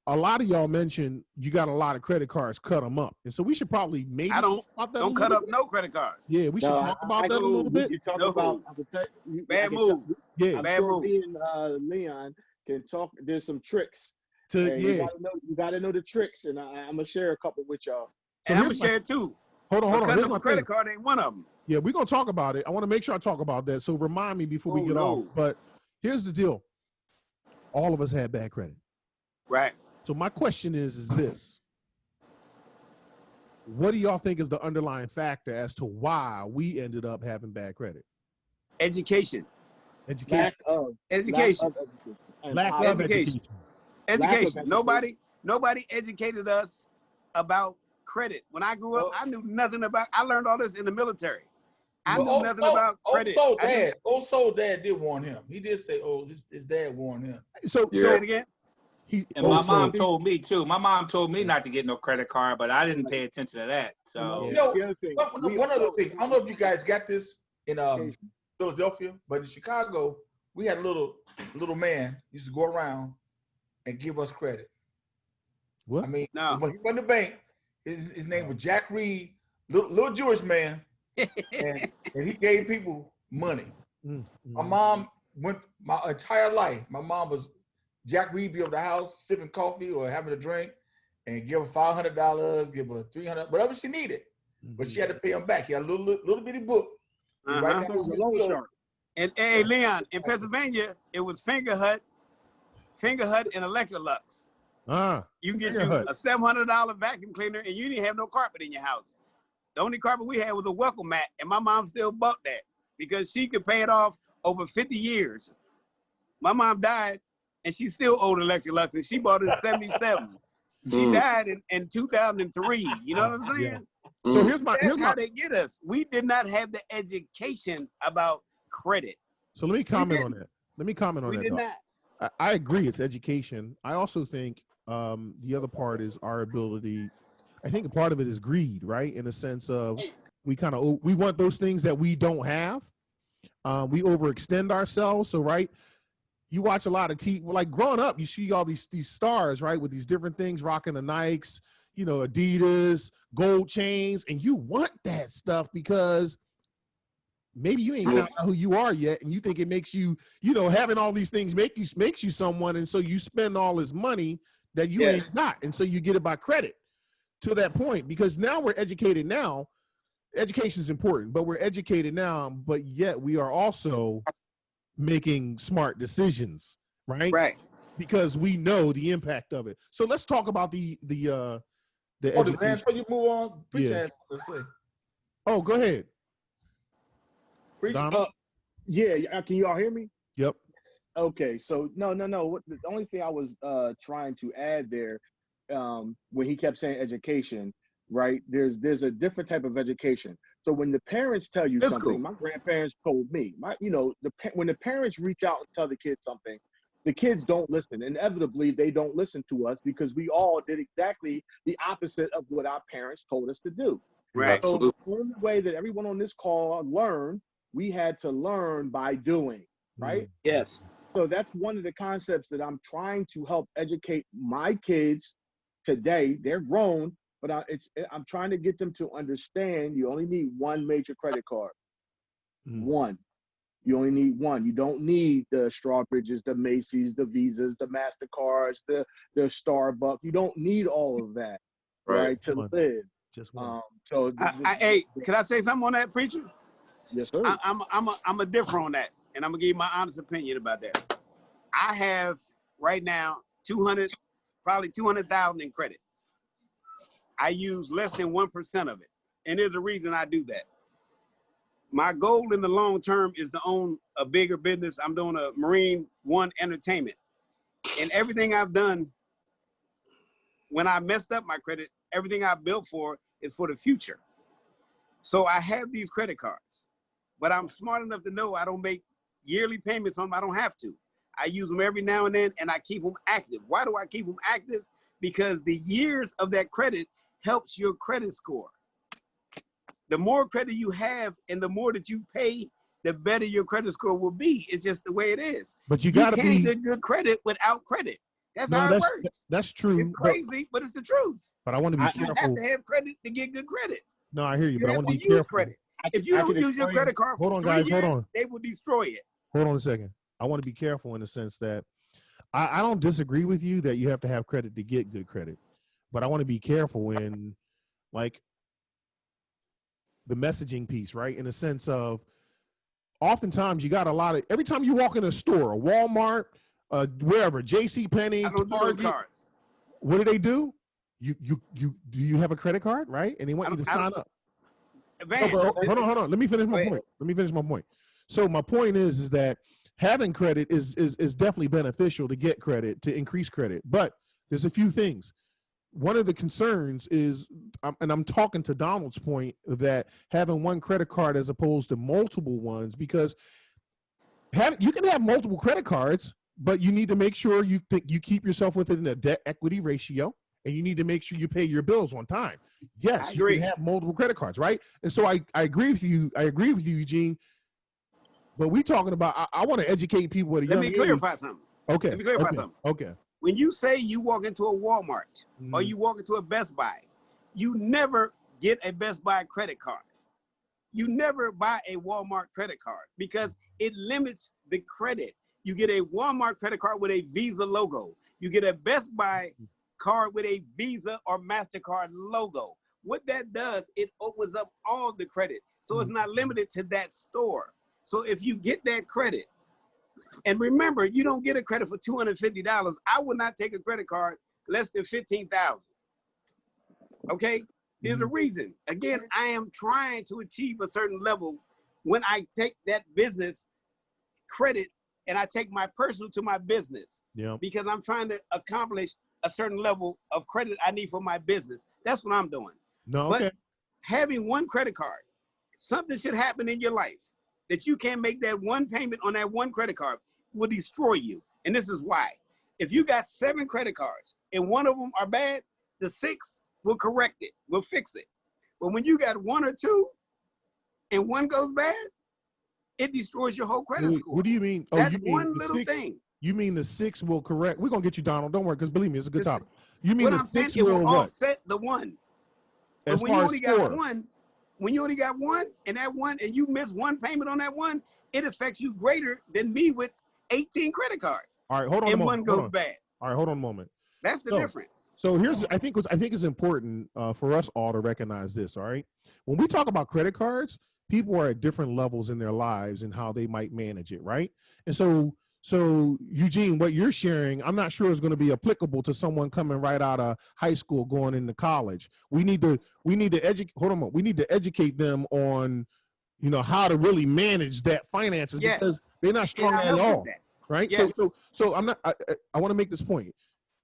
a lot of y'all mentioned you got a lot of credit cards, cut them up. And so we should probably maybe don't cut up no credit cards. Yeah, we should talk about that a little bit. You talk about bad move. Yeah, bad move. Me and Leon can talk. There's some tricks. You gotta know the tricks, and I'm gonna share a couple with y'all. And I'm gonna share too. Hold on. Cutting up a credit card ain't one of them. Yeah, we're gonna talk about it. I want to make sure I talk about that. So remind me before we get off. But here's the deal: all of us had bad credit. Right. So my question is this: what do y'all think is the underlying factor as to why we ended up having bad credit? Education. Lack of education. Nobody educated us about credit. When I grew up, I knew nothing about. I learned all this in the military. I knew nothing about credit. Old soul dad did warn him. He did say, "Oh, his dad warned him." So say it again. And my mom told me too. My mom told me not to get no credit card, but I didn't pay attention to that. So one other thing. I don't know if you guys got this in Philadelphia, but in Chicago, we had a little man used to go around and give us credit. What? I mean, when he went to the bank, his name was Jack Reed, little Jewish man, and he gave people money. My mom went my entire life. My mom was Jack Reed be over the house sipping coffee or having a drink, and give her $500, give her $300, whatever she needed. But she had to pay him back. He had a little bitty book. Right down the loan shark. And hey, Leon, in Pennsylvania, it was Finger Hut, and Electrolux. You can get you a $700 vacuum cleaner, and you didn't have no carpet in your house. The only carpet we had was a welcome mat, and my mom still bought that because she could pay it off over 50 years. My mom died, and she still owed Electrolux, and she bought it in 77. She died in 2003. You know what I'm saying? So here's how they get us. We did not have the education about credit. So let me comment on that. We did not. I agree, it's education. I also think the other part is our ability. I think a part of it is greed, right? In the sense of we want those things that we don't have. We overextend ourselves. So, right, you watch a lot of TV. Like growing up, you see all these stars, right, with these different things, rocking the Nikes, Adidas, gold chains, and you want that stuff because maybe you ain't found out who you are yet, and you think it makes you, having all these things makes you someone, and so you spend all this money that you ain't got, and so you get it by credit to that point. Because now we're educated now. Education is important, but we're educated now, but yet we are also making smart decisions, right? Right. Because we know the impact of it. So let's talk about the education. Before you move on, preacher has something to say. Oh, go ahead. Yeah, can you all hear me? Yep. Okay, so no. The only thing I was trying to add there, when he kept saying education, right? There's a different type of education. So when the parents tell you something, my grandparents told me, when the parents reach out and tell the kids something, the kids don't listen. Inevitably, they don't listen to us because we all did exactly the opposite of what our parents told us to do. Right. So the only way that everyone on this call learned, we had to learn by doing, right? Yes. So that's one of the concepts that I'm trying to help educate my kids today. They're grown, but I'm trying to get them to understand you only need one major credit card. One. You only need one. You don't need the Strawbridges, the Macy's, the Visas, the MasterCards, the Starbucks. You don't need all of that, right, to live. Just one. Hey, can I say something on that, preacher? Yes, sir. I'm a differ on that, and I'm gonna give you my honest opinion about that. I have right now probably 200,000 in credit. I use less than 1% of it, and there's a reason I do that. My goal in the long term is to own a bigger business. I'm doing a Marine One Entertainment, and everything I've done when I messed up my credit, everything I built for is for the future. So I have these credit cards, but I'm smart enough to know I don't make yearly payments on them. I don't have to. I use them every now and then, and I keep them active. Why do I keep them active? Because the years of that credit helps your credit score. The more credit you have and the more that you pay, the better your credit score will be. It's just the way it is. But you can't get good credit without credit. That's how it works. That's true. It's crazy, but it's the truth. But I want to be careful. You have to have credit to get good credit. No, I hear you, but I want to be use careful. Credit. If you don't use your credit card for 3 years, they will destroy it. Hold on a second. I want to be careful in the sense that I don't disagree with you that you have to have credit to get good credit, but I want to be careful in like the messaging piece, right? In the sense of oftentimes you got a lot of, every time you walk in a store, a Walmart, wherever, JCPenney, I don't do those cards. What do? You have a credit card, right? And they want you to sign up. Hold on. Let me finish my point. So my point is that having credit is definitely beneficial to get credit, to increase credit. But there's a few things. One of the concerns is, and I'm talking to Donald's point, that having one credit card as opposed to multiple ones, because you can have multiple credit cards, but you need to make sure you keep yourself within a debt equity ratio, and you need to make sure you pay your bills on time. Yes, you can have multiple credit cards, right? And so I agree with you. I agree with you, Eugene. But we're talking about, I want to educate people at a young age. Let me clarify something. Okay. Let me clarify something. Okay. When you say you walk into a Walmart or you walk into a Best Buy, you never get a Best Buy credit card. You never buy a Walmart credit card because it limits the credit. You get a Walmart credit card with a Visa logo. You get a Best Buy card with a Visa or MasterCard logo. What that does, it opens up all the credit. So it's not limited to that store. So if you get that credit, and remember, you don't get a credit for $250. I would not take a credit card less than $15,000. Okay? There's a reason. Again, I am trying to achieve a certain level when I take that business credit and I take my personal to my business. Yeah. Because I'm trying to accomplish a certain level of credit I need for my business. That's what I'm doing. No, okay. But having one credit card, something should happen in your life that you can't make that one payment on that one credit card will destroy you. And this is why. If you got 7 credit cards and one of them are bad, the 6 will correct it, will fix it. But when you got 1 or 2 and one goes bad, it destroys your whole credit score. What do you mean? Oh, that's one little thing. You mean the 6 will correct? We're going to get you, Donald. Don't worry, because believe me, it's a good topic. You mean the 6 will offset the 1. But when you only got 1, when you only got 1 and that 1 and you miss 1 payment on that 1, it affects you greater than me with 18 credit cards. All right, hold on. And one goes bad. All right, hold on a moment. That's the difference. So here's, I think it's important for us all to recognize this. All right, when we talk about credit cards, people are at different levels in their lives and how they might manage it, right? And so Eugene, what you're sharing, I'm not sure is going to be applicable to someone coming right out of high school going into college. We need to educate. Hold on a moment. We need to educate them on, how to really manage that finances because they're not strong at all, right? Yes. So I'm not. I want to make this point.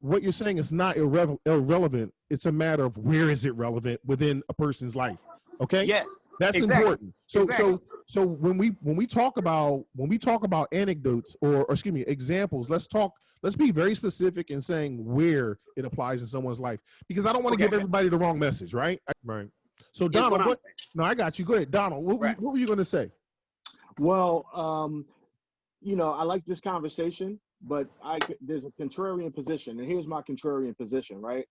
What you're saying is not irrelevant. It's a matter of where is it relevant within a person's life. Okay. Yes. That's important. So when we talk about anecdotes or excuse me, examples, let's be very specific in saying where it applies in someone's life, because I don't want to give everybody the wrong message, right? Right. So Donald, no, I got you. Go ahead, Donald. What were you going to say? Well, you know, I like this conversation, but there's a contrarian position, and here's my contrarian position, right?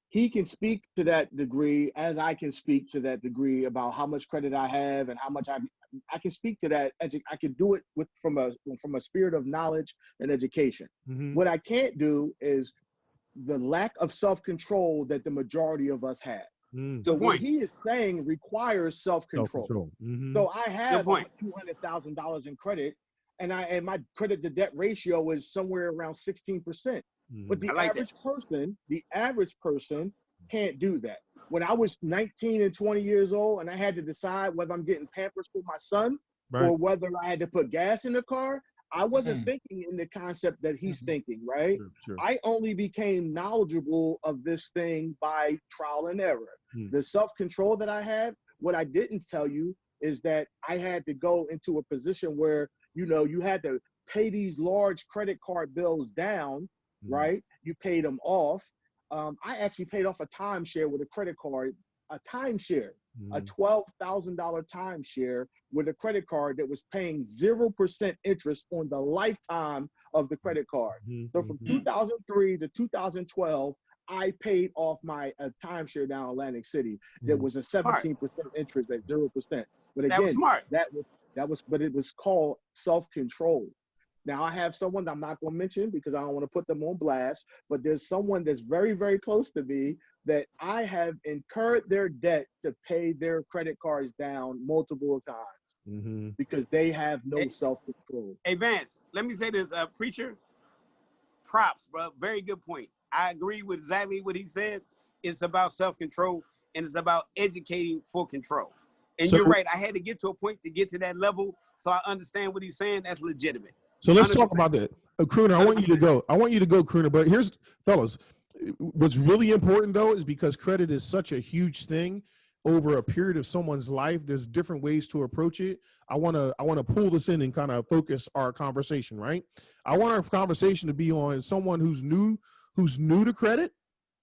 He can speak to that degree as I can speak to that degree about how much credit I have and how much I can speak to that. I can do it from a spirit of knowledge and education. Mm-hmm. What I can't do is the lack of self-control that the majority of us have. So what he is saying requires self-control. Mm-hmm. So I have $200,000 in credit, and my credit to debt ratio is somewhere around 16%. Mm-hmm. But the average person can't do that. When I was 19 and 20 years old, and I had to decide whether I'm getting Pampers for my son or whether I had to put gas in the car, I wasn't thinking in the concept that he's thinking, right? Sure. I only became knowledgeable of this thing by trial and error. The self-control that I have, what I didn't tell you is that I had to go into a position where, you know, you had to pay these large credit card bills down, right? You paid them off. I actually paid off a timeshare with a credit card, a timeshare, a $12,000 timeshare with a credit card that was paying 0% interest on the lifetime of the credit card. So from 2003 to 2012, I paid off my timeshare down in Atlantic City. That was a 17% interest at 0%. But again, that was smart. But it was called self-control. Now I have someone that I'm not going to mention because I don't want to put them on blast, but there's someone that's very, very close to me that I have incurred their debt to pay their credit cards down multiple times because they have no self-control. Hey, Vance, let me say this, preacher, props, bro. Very good point. I agree with exactly what he said. It's about self-control, and it's about educating for control. And you're right. I had to get to a point to get to that level, so I understand what he's saying. That's legitimate. So let's talk about that. Crooner, I want you to go. Crooner. But here's, fellas, what's really important, though, is because credit is such a huge thing over a period of someone's life. There's different ways to approach it. I want to pull this in and kind of focus our conversation, right? I want our conversation to be on someone who's new to credit.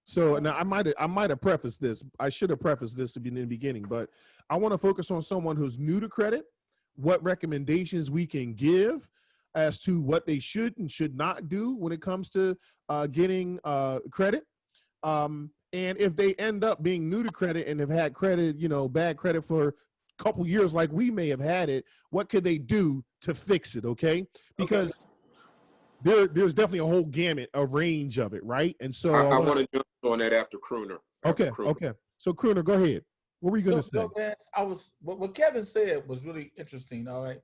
So now I might have prefaced this. I should have prefaced this in the beginning, but I want to focus on someone who's new to credit, what recommendations we can give as to what they should and should not do when it comes to getting credit. And if they end up being new to credit and have had credit, bad credit for a couple years like we may have had it, what could they do to fix it, okay? Because there's definitely a whole gamut, a range of it, right? And so I want to jump on that after Crooner. Okay. So Crooner, go ahead. What were you going to say? What Kevin said was really interesting, all right?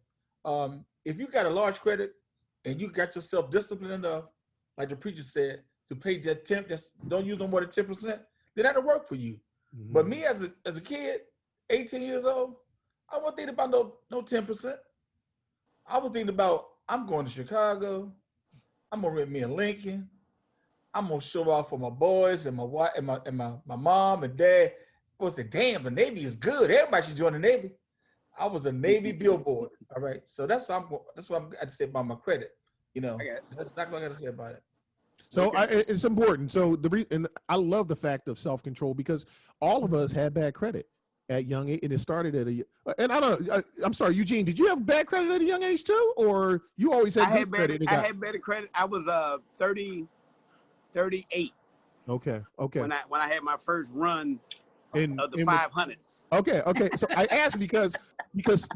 If you got a large credit and you got yourself disciplined enough, like the preacher said, to pay that don't use no more than 10%, then that'll work for you. But me as a kid, 18 years old, I wasn't thinking about no 10%. I was thinking about, I'm going to Chicago, I'm gonna rent me a Lincoln, I'm gonna show off for my boys and my wife and my mom and dad. I said, damn, the Navy is good. Everybody should join the Navy. I was a Navy billboard. All right. So that's what I'm got to say about my credit. That's not what I got to say about it. So it's important. So and I love the fact of self-control because all of us had bad credit at young age, and it started at I'm sorry, Eugene, did you have bad credit at a young age too, or you always had good credit? I had better credit. I was 38. Okay. When I had my first run of the 500s. Okay. So I asked because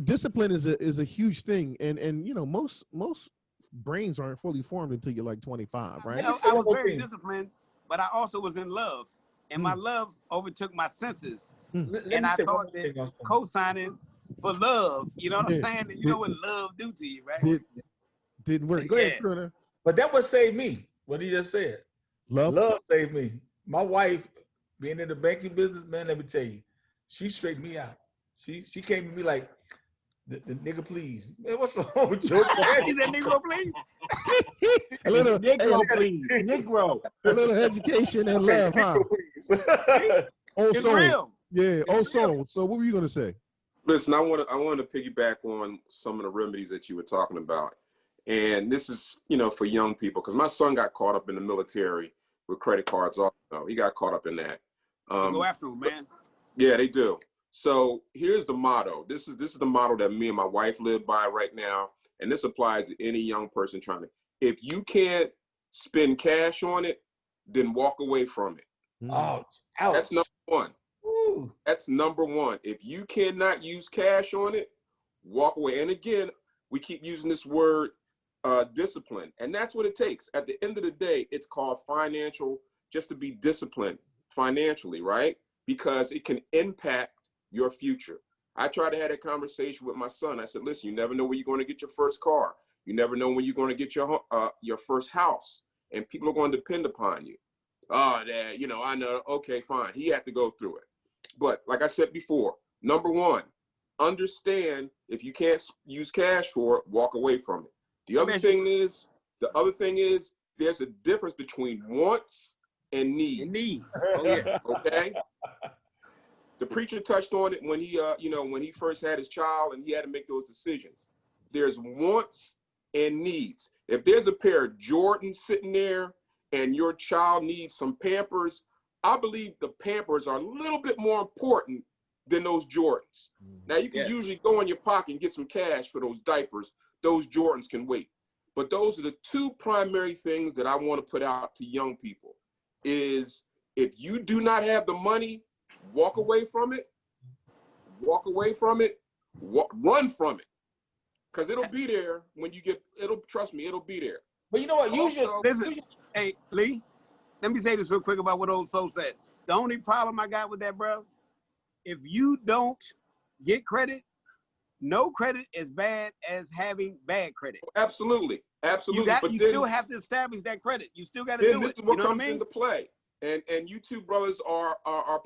discipline is a huge thing, and most brains aren't fully formed until you're like 25, right? I was very disciplined, but I also was in love, and my love overtook my senses, and I thought that co-signing for love, you know what I'm saying? You know what love do to you, right? Didn't work. Go ahead, Crooner. But that what saved me. What he just said. Love saved me. My wife, being in the banking business, man, let me tell you, she straightened me out. She came to me like, the nigga, please. Man, what's wrong with you? He said, Negro, please. A little Negro, please. Negro. A little education and love, huh? It's real. Yeah. So what were you gonna say? Listen, I want to piggyback on some of the remedies that you were talking about, and this is for young people because my son got caught up in the military with credit cards. Also, he got caught up in that. Go after him, man. Yeah, they do. So here's the motto. This is the motto that me and my wife live by right now. and this applies to any young person trying to, if you can't spend cash on it, then walk away from it. Ouch. That's number one. Woo. That's number one. If you cannot use cash on it, walk away. And again, we keep using this word discipline, and that's what it takes. At the end of the day, it's called financial, just to be disciplined financially, right? Because it can impact your future. I try to have a conversation with my son. I said, listen, you never know when you're going to get your first car. You never know when you're going to get your first house, and people are going to depend upon you. Oh, Dad, I know. Okay, fine. He had to go through it. But like I said before, number one, understand if you can't use cash for it, walk away from it. The other thing is there's a difference between wants and needs. Oh, yeah. Okay? The preacher touched on it when he, when he first had his child and he had to make those decisions. There's wants and needs. If there's a pair of Jordans sitting there and your child needs some Pampers, I believe the Pampers are a little bit more important than those Jordans. Now, you can usually go in your pocket and get some cash for those diapers. Those Jordans can wait. But those are the two primary things that I want to put out to young people is if you do not have the money, walk away from it, run from it. Because it'll be there when you trust me, it'll be there. But you know what? Listen, hey, Lee, let me say this real quick about what old soul said. The only problem I got with that, bro, if you don't get credit, no credit is bad as having bad credit. Absolutely. You still have to establish that credit. You still got to do it. This is what comes into play. And you two brothers are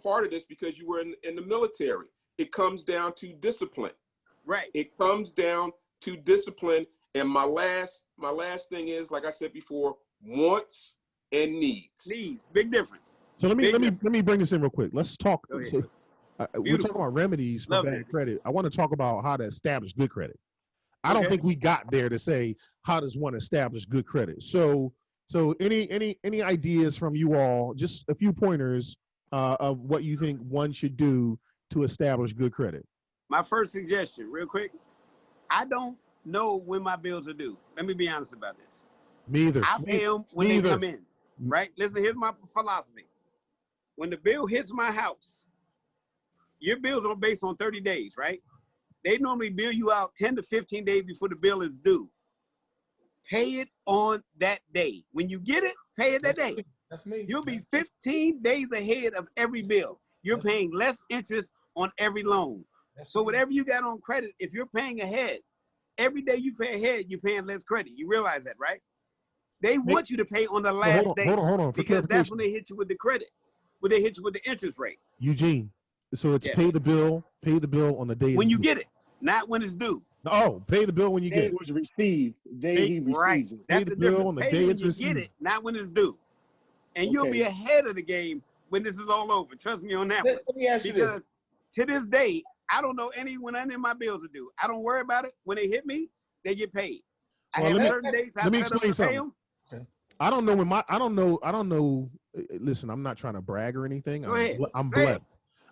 part of this because you were in the military. It comes down to discipline. Right. It comes down to discipline. And my last thing is, like I said before, wants and needs. Needs, big difference. So let me bring this in real quick. Let's talk. So, we're talking about remedies for bad credit. I want to talk about how to establish good credit. I don't think we got there to say how does one establish good credit. So any ideas from you all? Just a few pointers of what you think one should do to establish good credit. My first suggestion, real quick. I don't know when my bills are due. Let me be honest about this. Me either. I pay them when they come in. Right? Listen, here's my philosophy. When the bill hits my house, your bills are based on 30 days, right? They normally bill you out 10 to 15 days before the bill is due. Pay it on that day. When you get it, pay it that day. That's me. You'll be 15 days ahead of every bill. You're paying less interest on every loan. So whatever you got on credit, if you're paying ahead, every day you pay ahead, you're paying less credit. You realize that, right? They want you to pay on the last day. Hold on. Because that's when they hit you with the credit. When they hit you with the interest rate. Eugene, so it's pay the bill on the day when you get it, not when it's due. Oh, pay the bill when you get it. It was received. He receives it. That's Pay the the bill difference. on the Pay day when it's you received. get it, not when it's due. And you'll be ahead of the game when this is all over. Trust me on that one. Let me ask you this. Because to this day, I don't know when any of my bills are due. I don't worry about it. When they hit me, they get paid. I have certain days I set up to pay them. I don't know I don't know. Listen, I'm not trying to brag or anything. Go ahead. I'm blessed.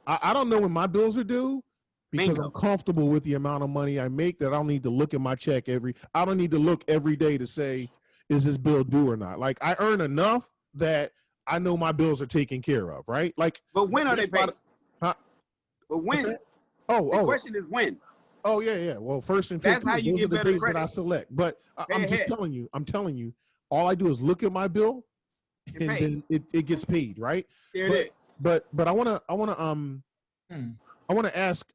I don't know when my bills are due because I'm comfortable with the amount of money I make that I don't need to look at my check I don't need to look every day to say, is this bill due or not? Like I earn enough that I know my bills are taken care of, right? Like, but when are they paid? Huh? But when? Okay. The question is when. Oh yeah. Well, first and that's 15th, how you those get are the better days credit. that I select. But I'm just telling you. I'm telling you. All I do is look at my bill, and then it gets paid, right? There it is. But I wanna ask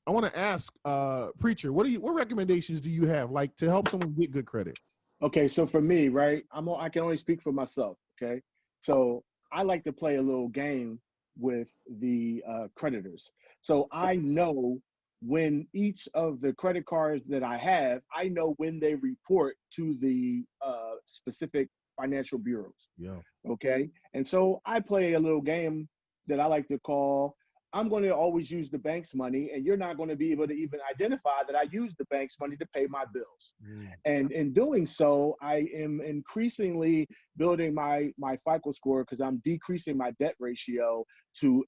Preacher, what recommendations do you have, like, to help someone get good credit? Okay, so for me, right, I can only speak for myself. Okay, so I like to play a little game with the creditors. So I know when each of the credit cards that I have, I know when they report to the specific financial bureaus. Yeah. Okay. And so I play a little game that I like to call, I'm going to always use the bank's money, and you're not going to be able to even identify that I use the bank's money to pay my bills. And in doing so, I am increasingly building my FICO score because I'm decreasing my debt ratio to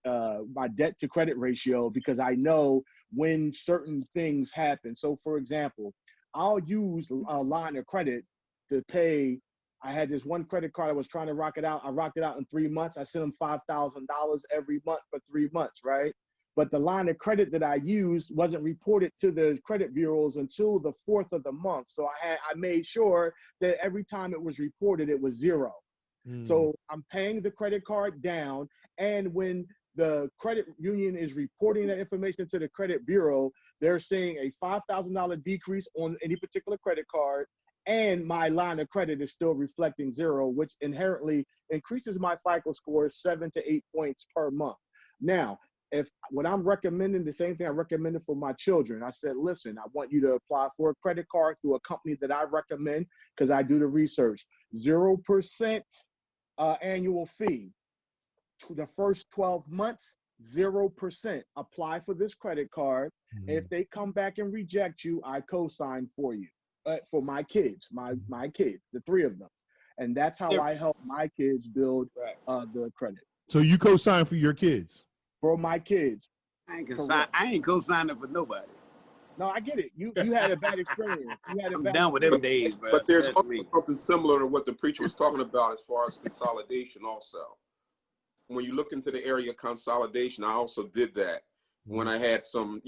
my debt to credit ratio, because I know when certain things happen. So for example, I'll use a line of credit to pay. I had this one credit card. I was trying to rock it out. I rocked it out in 3 months. I sent them $5,000 every month for 3 months, right? But the line of credit that I used wasn't reported to the credit bureaus until the 4th of the month. So I made sure that every time it was reported, it was zero. So I'm paying the credit card down, and when the credit union is reporting that information to the credit bureau, they're seeing a $5,000 decrease on any particular credit card, and my line of credit is still reflecting zero, which inherently increases my FICO score 7 to 8 points per month. Now, when I'm recommending the same thing I recommended for my children, I said, listen, I want you to apply for a credit card through a company that I recommend because I do the research. 0% annual fee. To the first 12 months, 0%. Apply for this credit card. If they come back and reject you, I co-sign for you. For my kids, my kids, the 3 of them. And that's how I help my kids build the credit. So you co-sign for your kids? For my kids. I ain't co-signing for nobody. No, I get it. You had a bad experience. I'm done with them days, bro. But there's also something similar to what the preacher was talking about as far as consolidation also. When you look into the area of consolidation, I also did that when I had some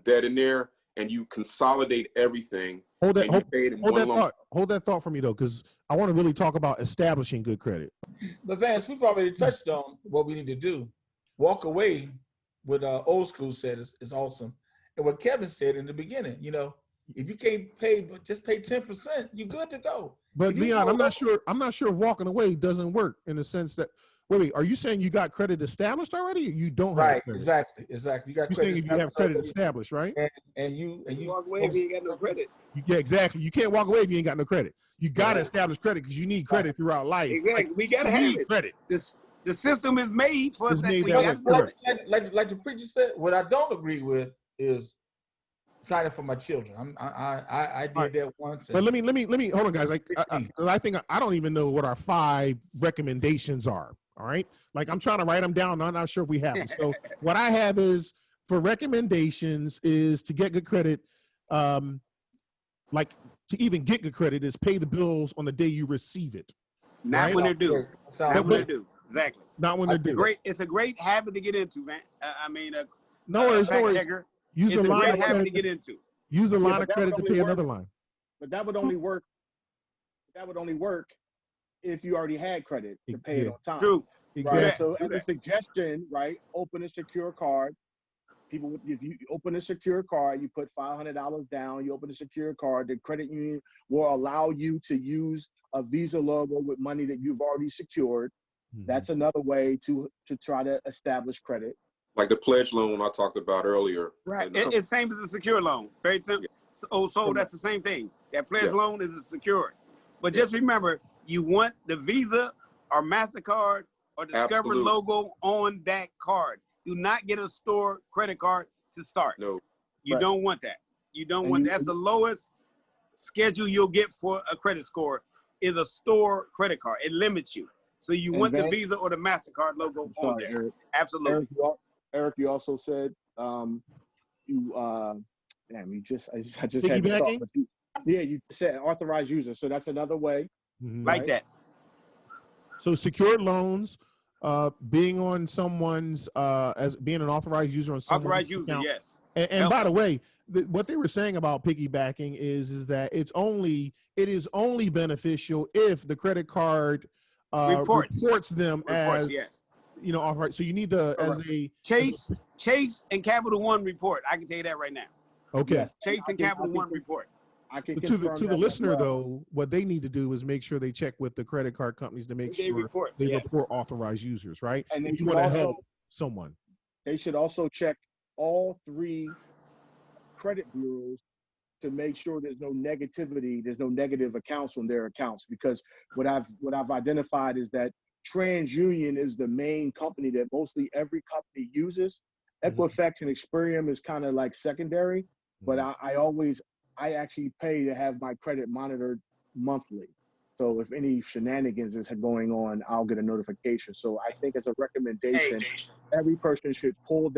debt in there, and you consolidate everything. Hold that thought for me though, because I want to really talk about establishing good credit. But Vance, we've already touched on what we need to do. Walk away, what old school said is awesome. And what Kevin said in the beginning, if you can't pay, but just pay 10%, you're good to go. But Leon, I'm not sure if walking away doesn't work in the sense that, wait, are you saying you got credit established already, or you don't have credit? Exactly. You got credit. You have credit established, right? And you walk away if you ain't got no credit. Yeah, exactly. You can't walk away if you ain't got no credit. You got to establish credit because you need credit throughout life. Exactly. We got to have it. Credit. The system is made for us. Like the preacher said, what I don't agree with is signing for my children. I did that once. But let me hold on, guys. I think I don't even know what our 5 recommendations are. All right, like I'm trying to write them down. I'm not sure if we have them. So what I have is for recommendations is to get good credit. Like to even get good credit is pay the bills on the day you receive it. Not when they're due. Not when they're due. Exactly. Not when they're due. It's a great habit to get into, man. No worries. Checker. It's a great habit to get into. Use a line of credit to pay another line. But that would only work. If you already had credit to pay it on time. True. Exactly. Right? So as a suggestion, right? Open a secure card. If you open a secure card, you put $500 down. You open a secure card. The credit union will allow you to use a Visa logo with money that you've already secured. That's another way to try to establish credit. Like the pledge loan I talked about earlier. Right. It's same as a secure loan. Very simple. Yeah. So that's the same thing. That pledge loan is a secured. But just remember, you want the Visa or MasterCard or Discover logo on that card. Do not get a store credit card to start. No. You don't want that. You don't want that. That's the lowest schedule you'll get for a credit score is a store credit card. It limits you. So you want the Visa or the MasterCard logo on there. Eric. Absolutely. Eric, you also said I just had to PiggyBacking? thought. You said authorized user. So that's another way. Like that. So secured loans, being on someone's as being an authorized user on someone's authorized user, account. yes. And by the way, what they were saying about piggybacking is that it is only beneficial if the credit card reports them as authorized. So you need the Chase and Capital One report. I can tell you that right now. Okay. Yes, Chase and Capital One report. To the listener, though, what they need to do is make sure they check with the credit card companies to make sure they report authorized users, right? And if you want to help someone. They should also check all 3 credit bureaus to make sure there's no negativity, there's no negative accounts on their accounts. Because what I've identified is that TransUnion is the main company that mostly every company uses. Equifax and Experian is kind of like secondary, but I actually pay to have my credit monitored monthly. So if any shenanigans is going on, I'll get a notification. So I think as a recommendation, every person should pull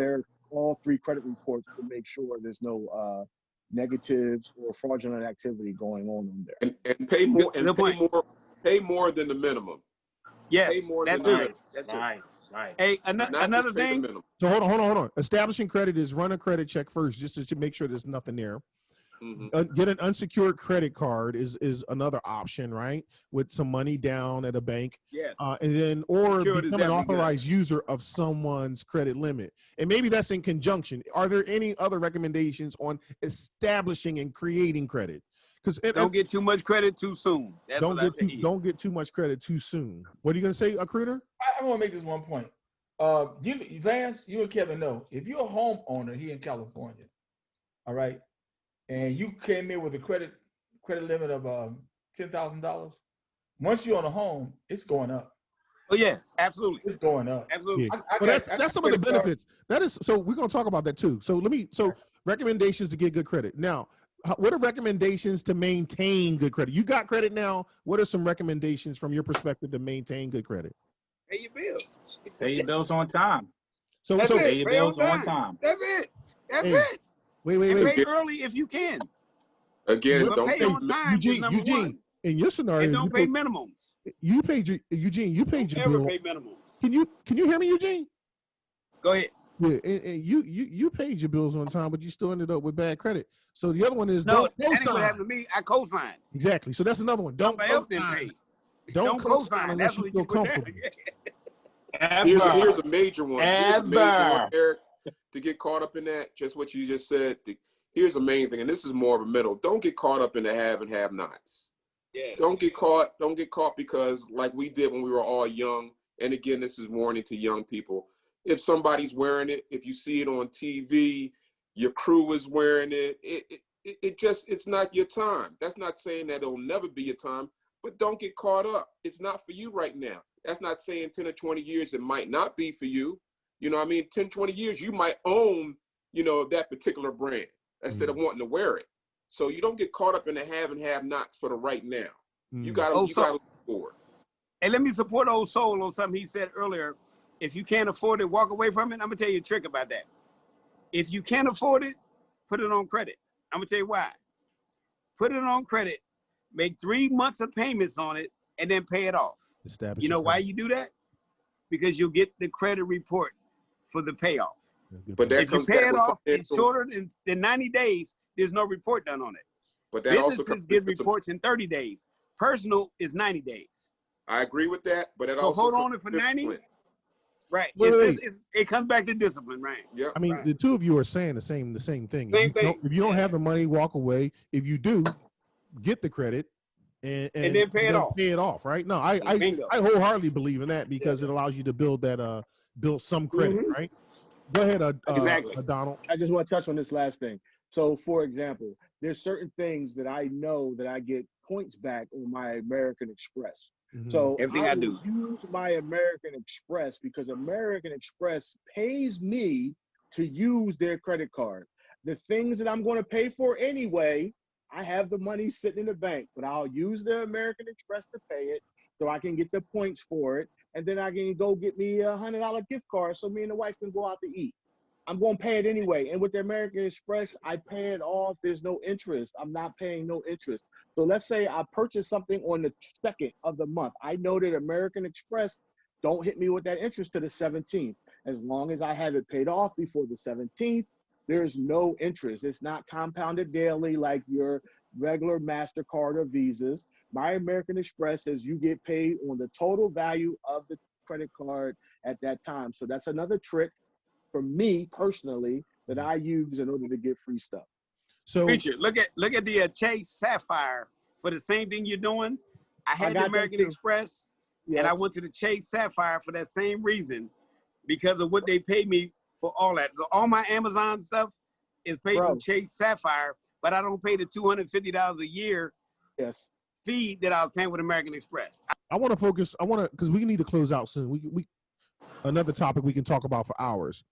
all 3 credit reports to make sure there's no negative or fraudulent activity going on there. And pay more pay more than the minimum. Yes, Pay more that's than the it. minimum. That's it. Right, right. Hey, Not another just pay the thing. minimum. So hold on. Establishing credit is run a credit check first, just to make sure there's nothing there. Get an unsecured credit card is another option, right? With some money down at a bank. Yes. And then, or Secured is become an definitely authorized user of someone's credit limit. And maybe that's in conjunction. Are there any other recommendations on establishing and creating credit? Because Don't get too much credit too soon. That's don't get too much credit too soon. What are you gonna say, Cruder? I want to make this one point. Vance, you and Kevin know, if you're a homeowner here in California, all right, and you came in with a credit limit of $10,000, once you own a home, it's going up. Oh yes, absolutely. It's going up. Absolutely. Yeah. That's some of the benefits. That is, so we're gonna talk about that too. So recommendations to get good credit. Now, what are recommendations to maintain good credit? You got credit now. What are some recommendations from your perspective to maintain good credit? Pay your bills. Pay your bills on time. So Pay your bills on time. That's it. That's it. Wait. And pay early if you can. Again, But don't pay on time is number one. In your scenario, And don't pay minimums. You paid your Never bill. pay minimums. Can you hear me, Eugene? Go ahead. Yeah, and you paid your bills on time, but you still ended up with bad credit. So the other one is No, don't that ain't what co-sign. happened to me. I co-signed. Exactly. So that's another one. Don't Somebody else didn't pay. Don't co-sign unless That's you what feel you put comfortable. down. Here's a major one. Eric, to get caught up in that, just what you just said. Here's a main thing, and this is more of a middle. Don't get caught up in the have and have nots. Yes. Don't get caught because like we did when we were all young. And again, this is warning to young people. If somebody's wearing it, if you see it on TV, your crew is wearing it, it's not your time. That's not saying that it'll never be your time, but don't get caught up. It's not for you right now. That's not saying 10 or 20 years it might not be for you. You know what I mean? 10, 20 years, you might own, that particular brand instead of wanting to wear it. So you don't get caught up in the have and have nots for the right now. You gotta look forward. And let me support Old Soul on something he said earlier. If you can't afford it, walk away from it. I'm gonna tell you a trick about that. If you can't afford it, put it on credit. I'm gonna tell you why. Put it on credit, make 3 months of payments on it, and then pay it off. You know why you do that? Because you'll get the credit report for the payoff. But that if you pay it off in shorter than 90 days, there's no report done on it. But that businesses get reports in 30 days. Personal is 90 days. I agree with that, but it so also hold on it for 90. Right. It comes back to discipline, right? Yeah. I mean, the two of you are saying the same thing. Same thing. If you don't have the money, walk away. If you do, get the credit and then pay it off. Pay it off, right? No, I wholeheartedly believe in that because it allows you to build some credit, right? Go ahead, exactly. Donald. I just want to touch on this last thing. So, for example, there's certain things that I know that I get points back on my American Express. So everything I do use my American Express because American Express pays me to use their credit card. The things that I'm going to pay for anyway, I have the money sitting in the bank, but I'll use the American Express to pay it so I can get the points for it. And then I can go get me a $100 gift card so me and the wife can go out to eat. I'm going to pay it anyway. And with the American Express, I pay it off. There's no interest. I'm not paying no interest. So let's say I purchase something on the 2nd of the month. I know that American Express don't hit me with that interest to the 17th. As long as I have it paid off before the 17th, there's no interest. It's not compounded daily like your regular MasterCard or Visas. My American Express says you get paid on the total value of the credit card at that time. So that's another trick for me personally that I use in order to get free stuff. So Richard, look at the Chase Sapphire for the same thing you're doing. I had the American Express and I went to the Chase Sapphire for that same reason because of what they paid me for all that. So all my Amazon stuff is paid through Chase Sapphire, but I don't pay the $250 a year fee that I was paying with American Express. I want to focus. Because we need to close out soon. We another topic we can talk about for hours.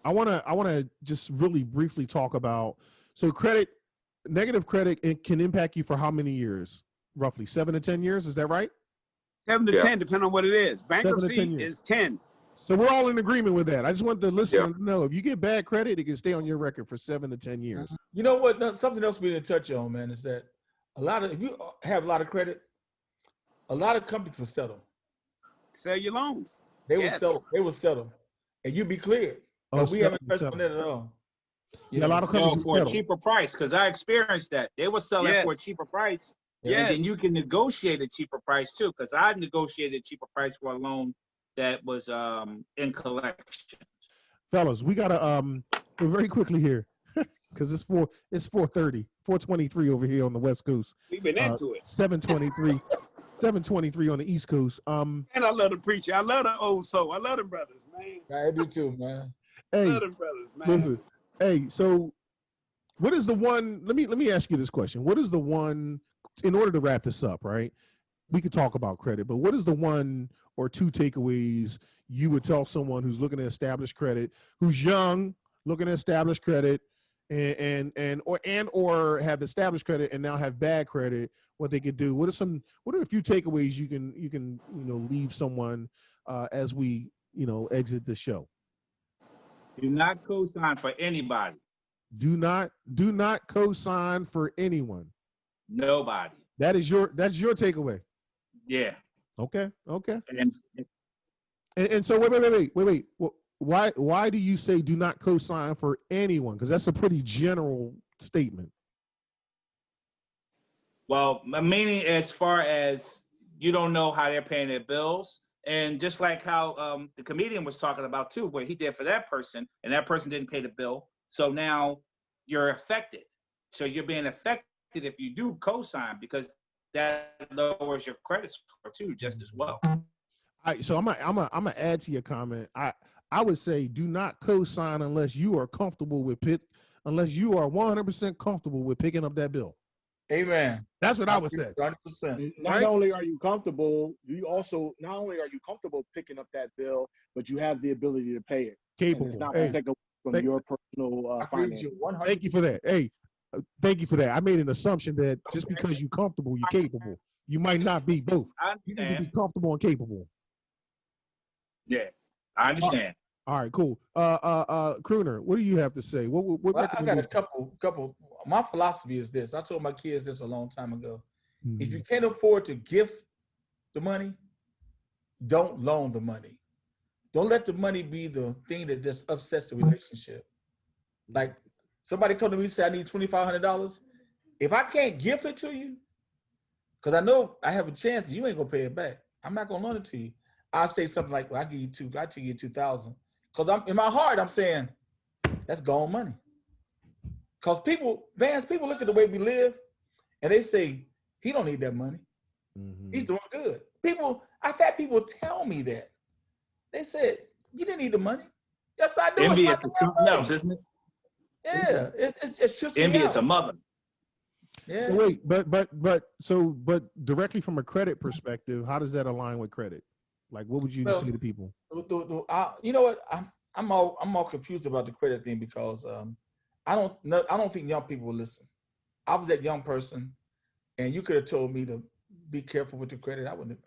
I want to just really briefly talk about, so negative credit, it can impact you for how many years? Roughly 7 to 10 years. Is that right? 7 to 10, depending on what it is. Bankruptcy is 10. So we're all in agreement with that. I just want the listener to know, if you get bad credit, it can stay on your record for 7 to 10 years. You know what? Something else we didn't touch on, man, is that if you have a lot of credit, a lot of companies will settle. Sell your loans. They will settle. They will settle, and you be cleared. But we haven't touched on that at all. Yeah, a lot of companies for a cheaper price, because I experienced that. They will sell it for a cheaper price. Yes. And then you can negotiate a cheaper price too, because I negotiated a cheaper price for a loan that was in collection. Fellas, we gotta very quickly here, because it's 4:30, 4:23 over here on the West Coast. We've been into it. 7:23 on the East Coast. And I love the preacher. I love the old soul. I love them brothers, man. I do too, man. Hey, I love them brothers, man. Listen, hey, so what is the one? Let me ask you this question. What is the one? In order to wrap this up, right? We could talk about credit, but what is the one or two takeaways you would tell someone who's looking to establish credit, who's young, looking to establish credit, or have established credit and now have bad credit, what they could do? What are a few takeaways you can leave someone as we exit the show? Do not co-sign for anybody. Do not co-sign for anyone. Nobody. That's your takeaway. Yeah. Okay. And And so wait. Why do you say do not co-sign for anyone? Because that's a pretty general statement. Well, meaning as far as you don't know how they're paying their bills, and just like how the comedian was talking about too, where he did for that person, and that person didn't pay the bill, so now you're affected. So you're being affected if you do co-sign, because that lowers your credit score too, just as well. All right, so I'm gonna add to your comment. I would say do not co-sign unless you are comfortable with unless you are 100% comfortable with picking up that bill. Amen. That's what I would say. 100%. Not only are you comfortable, not only are you comfortable picking up that bill, but you have the ability to pay it. Capable. And it's not going to take away from your personal finance. Thank you for that. Hey, thank you for that. I made an assumption that just because you're comfortable, you're capable. You might not be both. You need to be comfortable and capable. Yeah, I understand. All right, cool. Crooner, what do you have to say? What I got a couple. My philosophy is this. I told my kids this a long time ago. Mm-hmm. If you can't afford to gift the money, don't loan the money. Don't let the money be the thing that just upsets the relationship. Like somebody come to me and say, I need $2,500. If I can't gift it to you, because I know I have a chance that you ain't gonna pay it back, I'm not gonna loan it to you. I'll say something like, well, I give you $2,000. Because I'm in my heart, I'm saying that's gone money. Because people look at the way we live and they say, he don't need that money. Mm-hmm. He's doing good. I've had people tell me that. They said, you didn't need the money. Yes, I do. Envy is something else, isn't it? Yeah, it's just envy is a mother. Yeah. So wait, but directly from a credit perspective, how does that align with credit? Like, what would you say to people? You know what? I'm all confused about the credit thing because I don't think young people will listen. I was that young person, and you could have told me to be careful with your credit. I wouldn't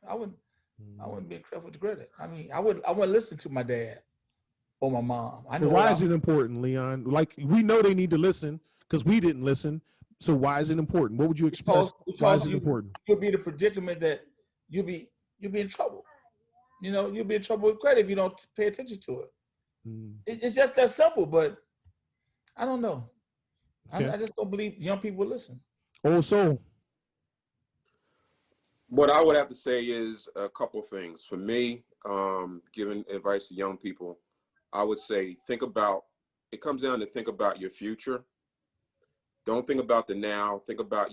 be careful with the credit. I mean, I wouldn't listen to my dad or my mom. I know. Why is it important, Leon? Like, we know they need to listen because we didn't listen. So why is it important? What would you express? Why is it important? You'll be in the predicament that you'll be in trouble. You know, you'll be in trouble with credit if you don't pay attention to it. It's just that simple, but I don't know. Okay. I just don't believe young people will listen. Also, what I would have to say is a couple things. For me, giving advice to young people, I would say it comes down to think about your future. Don't think about the now. Think about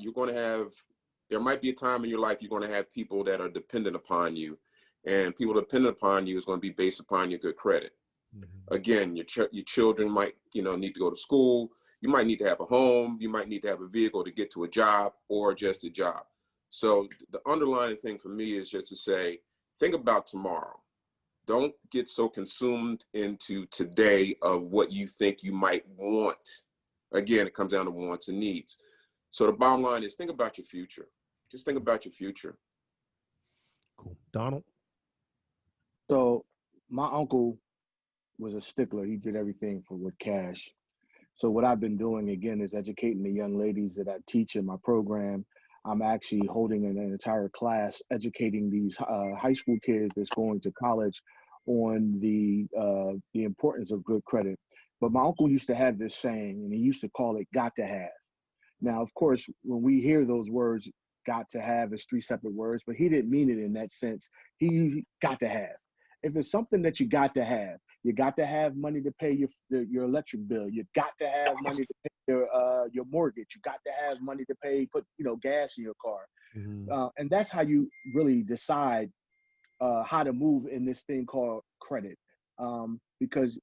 there might be a time in your life you're going to have people that are dependent upon you. And people dependent upon you is going to be based upon your good credit. Mm-hmm. Again, your children might, need to go to school. You might need to have a home. You might need to have a vehicle to get to a job or just a job. So the underlying thing for me is just to say, think about tomorrow. Don't get so consumed into today of what you think you might want. Again, it comes down to wants and needs. So the bottom line is think about your future. Just think about your future. Cool. Donald? So my uncle was a stickler. He did everything with cash. So what I've been doing again is educating the young ladies that I teach in my program. I'm actually holding an entire class educating these high school kids that's going to college on the importance of good credit. But my uncle used to have this saying, and he used to call it "got to have." Now, of course, when we hear those words, "got to have" is 3 separate words, but he didn't mean it in that sense. He usually got to have. If it's something that you got to have, you got to have money to pay your electric bill. You got to have money to pay your mortgage. You got to have money to put gas in your car. Mm-hmm. And that's how you really decide how to move in this thing called credit. Because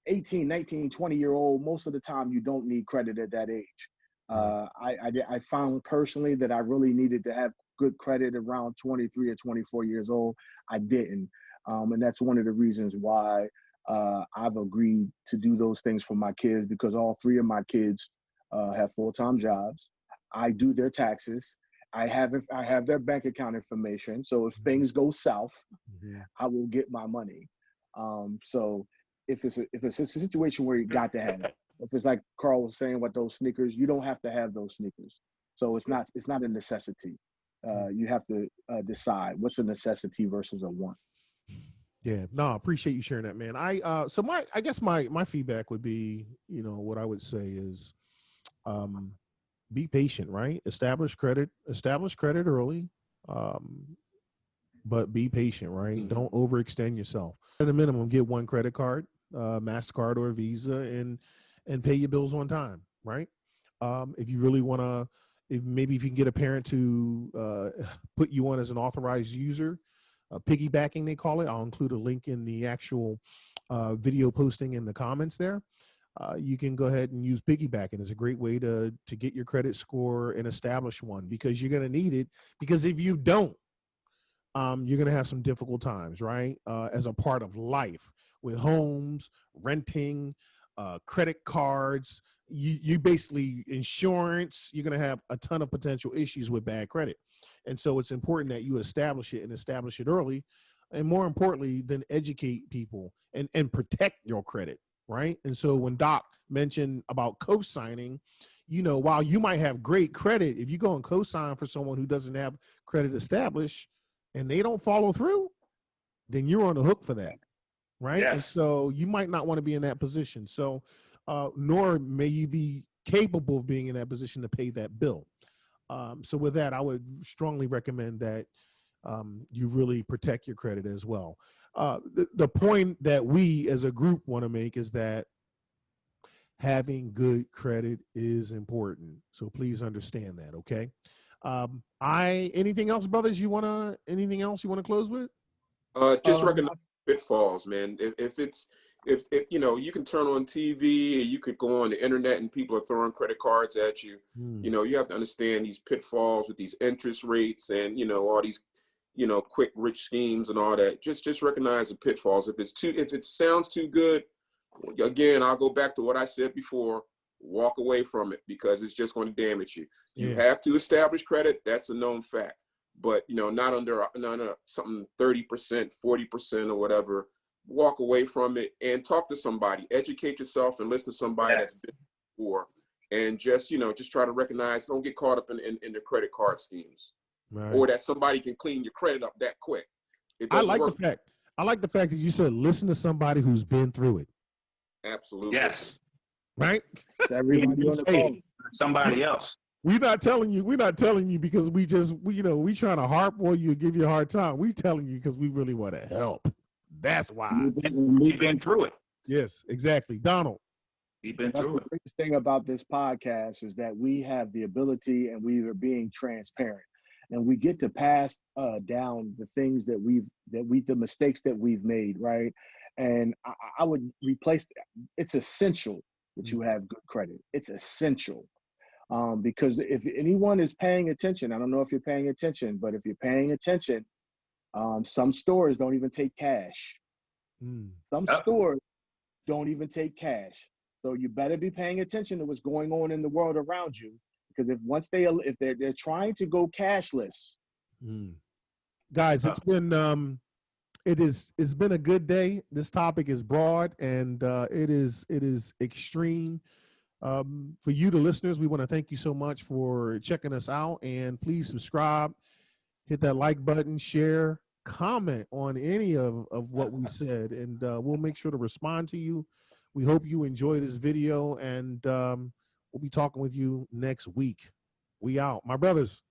18, 19, 20-year-old, most of the time you don't need credit at that age. I found personally that I really needed to have good credit around 23 or 24 years old. I didn't. And that's one of the reasons why I've agreed to do those things for my kids, because all 3 of my kids have full-time jobs. I do their taxes. I have their bank account information. So if things go south, Mm-hmm. I will get my money. So if it's a situation where you got to have it, if it's like Carl was saying with those sneakers, you don't have to have those sneakers. So it's not a necessity. You have to decide what's a necessity versus a want. Yeah, no, I appreciate you sharing that, man. I guess my feedback would be, what I would say is, be patient, right? Establish credit early, but be patient, right? Mm-hmm. Don't overextend yourself. At a minimum, get 1 credit card, MasterCard or Visa, and pay your bills on time, right? If you really want to, if you can get a parent to put you on as an authorized user, PiggyBacking they call it. I'll include a link in the actual video posting in the comments there. You can go ahead and use PiggyBacking. It's a great way to get your credit score and establish one, because you're going to need it. Because if you don't, you're going to have some difficult times, right? As a part of life with homes, renting, credit cards, you basically insurance, you're going to have a ton of potential issues with bad credit. And so it's important that you establish it early, and more importantly, then educate people and protect your credit, right? And so when Doc mentioned about co-signing, while you might have great credit, if you go and co-sign for someone who doesn't have credit established and they don't follow through, then you're on the hook for that, right? Yes. And so you might not want to be in that position. So nor may you be capable of being in that position to pay that bill. So with that, I would strongly recommend that you really protect your credit as well. The point that we as a group want to make is that having good credit is important. So please understand that, okay? Anything else, brothers, anything else you want to close with? Just recognize pitfalls, man. If you can turn on TV, and you could go on the internet and people are throwing credit cards at you. You have to understand these pitfalls with these interest rates and all these quick rich schemes and all that. Just recognize the pitfalls. If it sounds too good, again, I'll go back to what I said before. Walk away from it, because it's just going to damage you. You have to establish credit. That's a known fact. But not under something 30%, 40% or whatever. Walk away from it and talk to somebody. Educate yourself and listen to somebody that's been before. And just try to recognize. Don't get caught up in the credit card schemes, right, or that somebody can clean your credit up that quick. I like the fact that you said listen to somebody who's been through it. Absolutely. Yes. Right. Everybody on the call. Somebody else. We're not telling you because we trying to harp on you and give you a hard time. We telling you because we really want to help. That's why. We've been through it. Yes, exactly. Donald. We've been That's through the greatest thing about this podcast, is that we have the ability, and we are being transparent, and we get to pass down the things the mistakes that we've made, right? And I would replace it's essential that you have good credit. It's essential. Because if anyone is paying attention, I don't know if you're paying attention, but if you're paying attention, some stores don't even take cash. Some stores don't even take cash. So you better be paying attention to what's going on in the world around you, because if they're trying to go cashless. Guys, it's been It's been a good day. This topic is broad and it is extreme. For you, the listeners, we want to thank you so much for checking us out, and please subscribe, hit that like button, share, comment on any of what we said, and we'll make sure to respond to you. We hope you enjoy this video, and we'll be talking with you next week. We out. My brothers.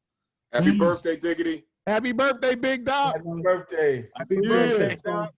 Happy Peace. birthday, Diggity. Happy birthday, Big Dog. Happy birthday. Happy Yeah. birthday, son.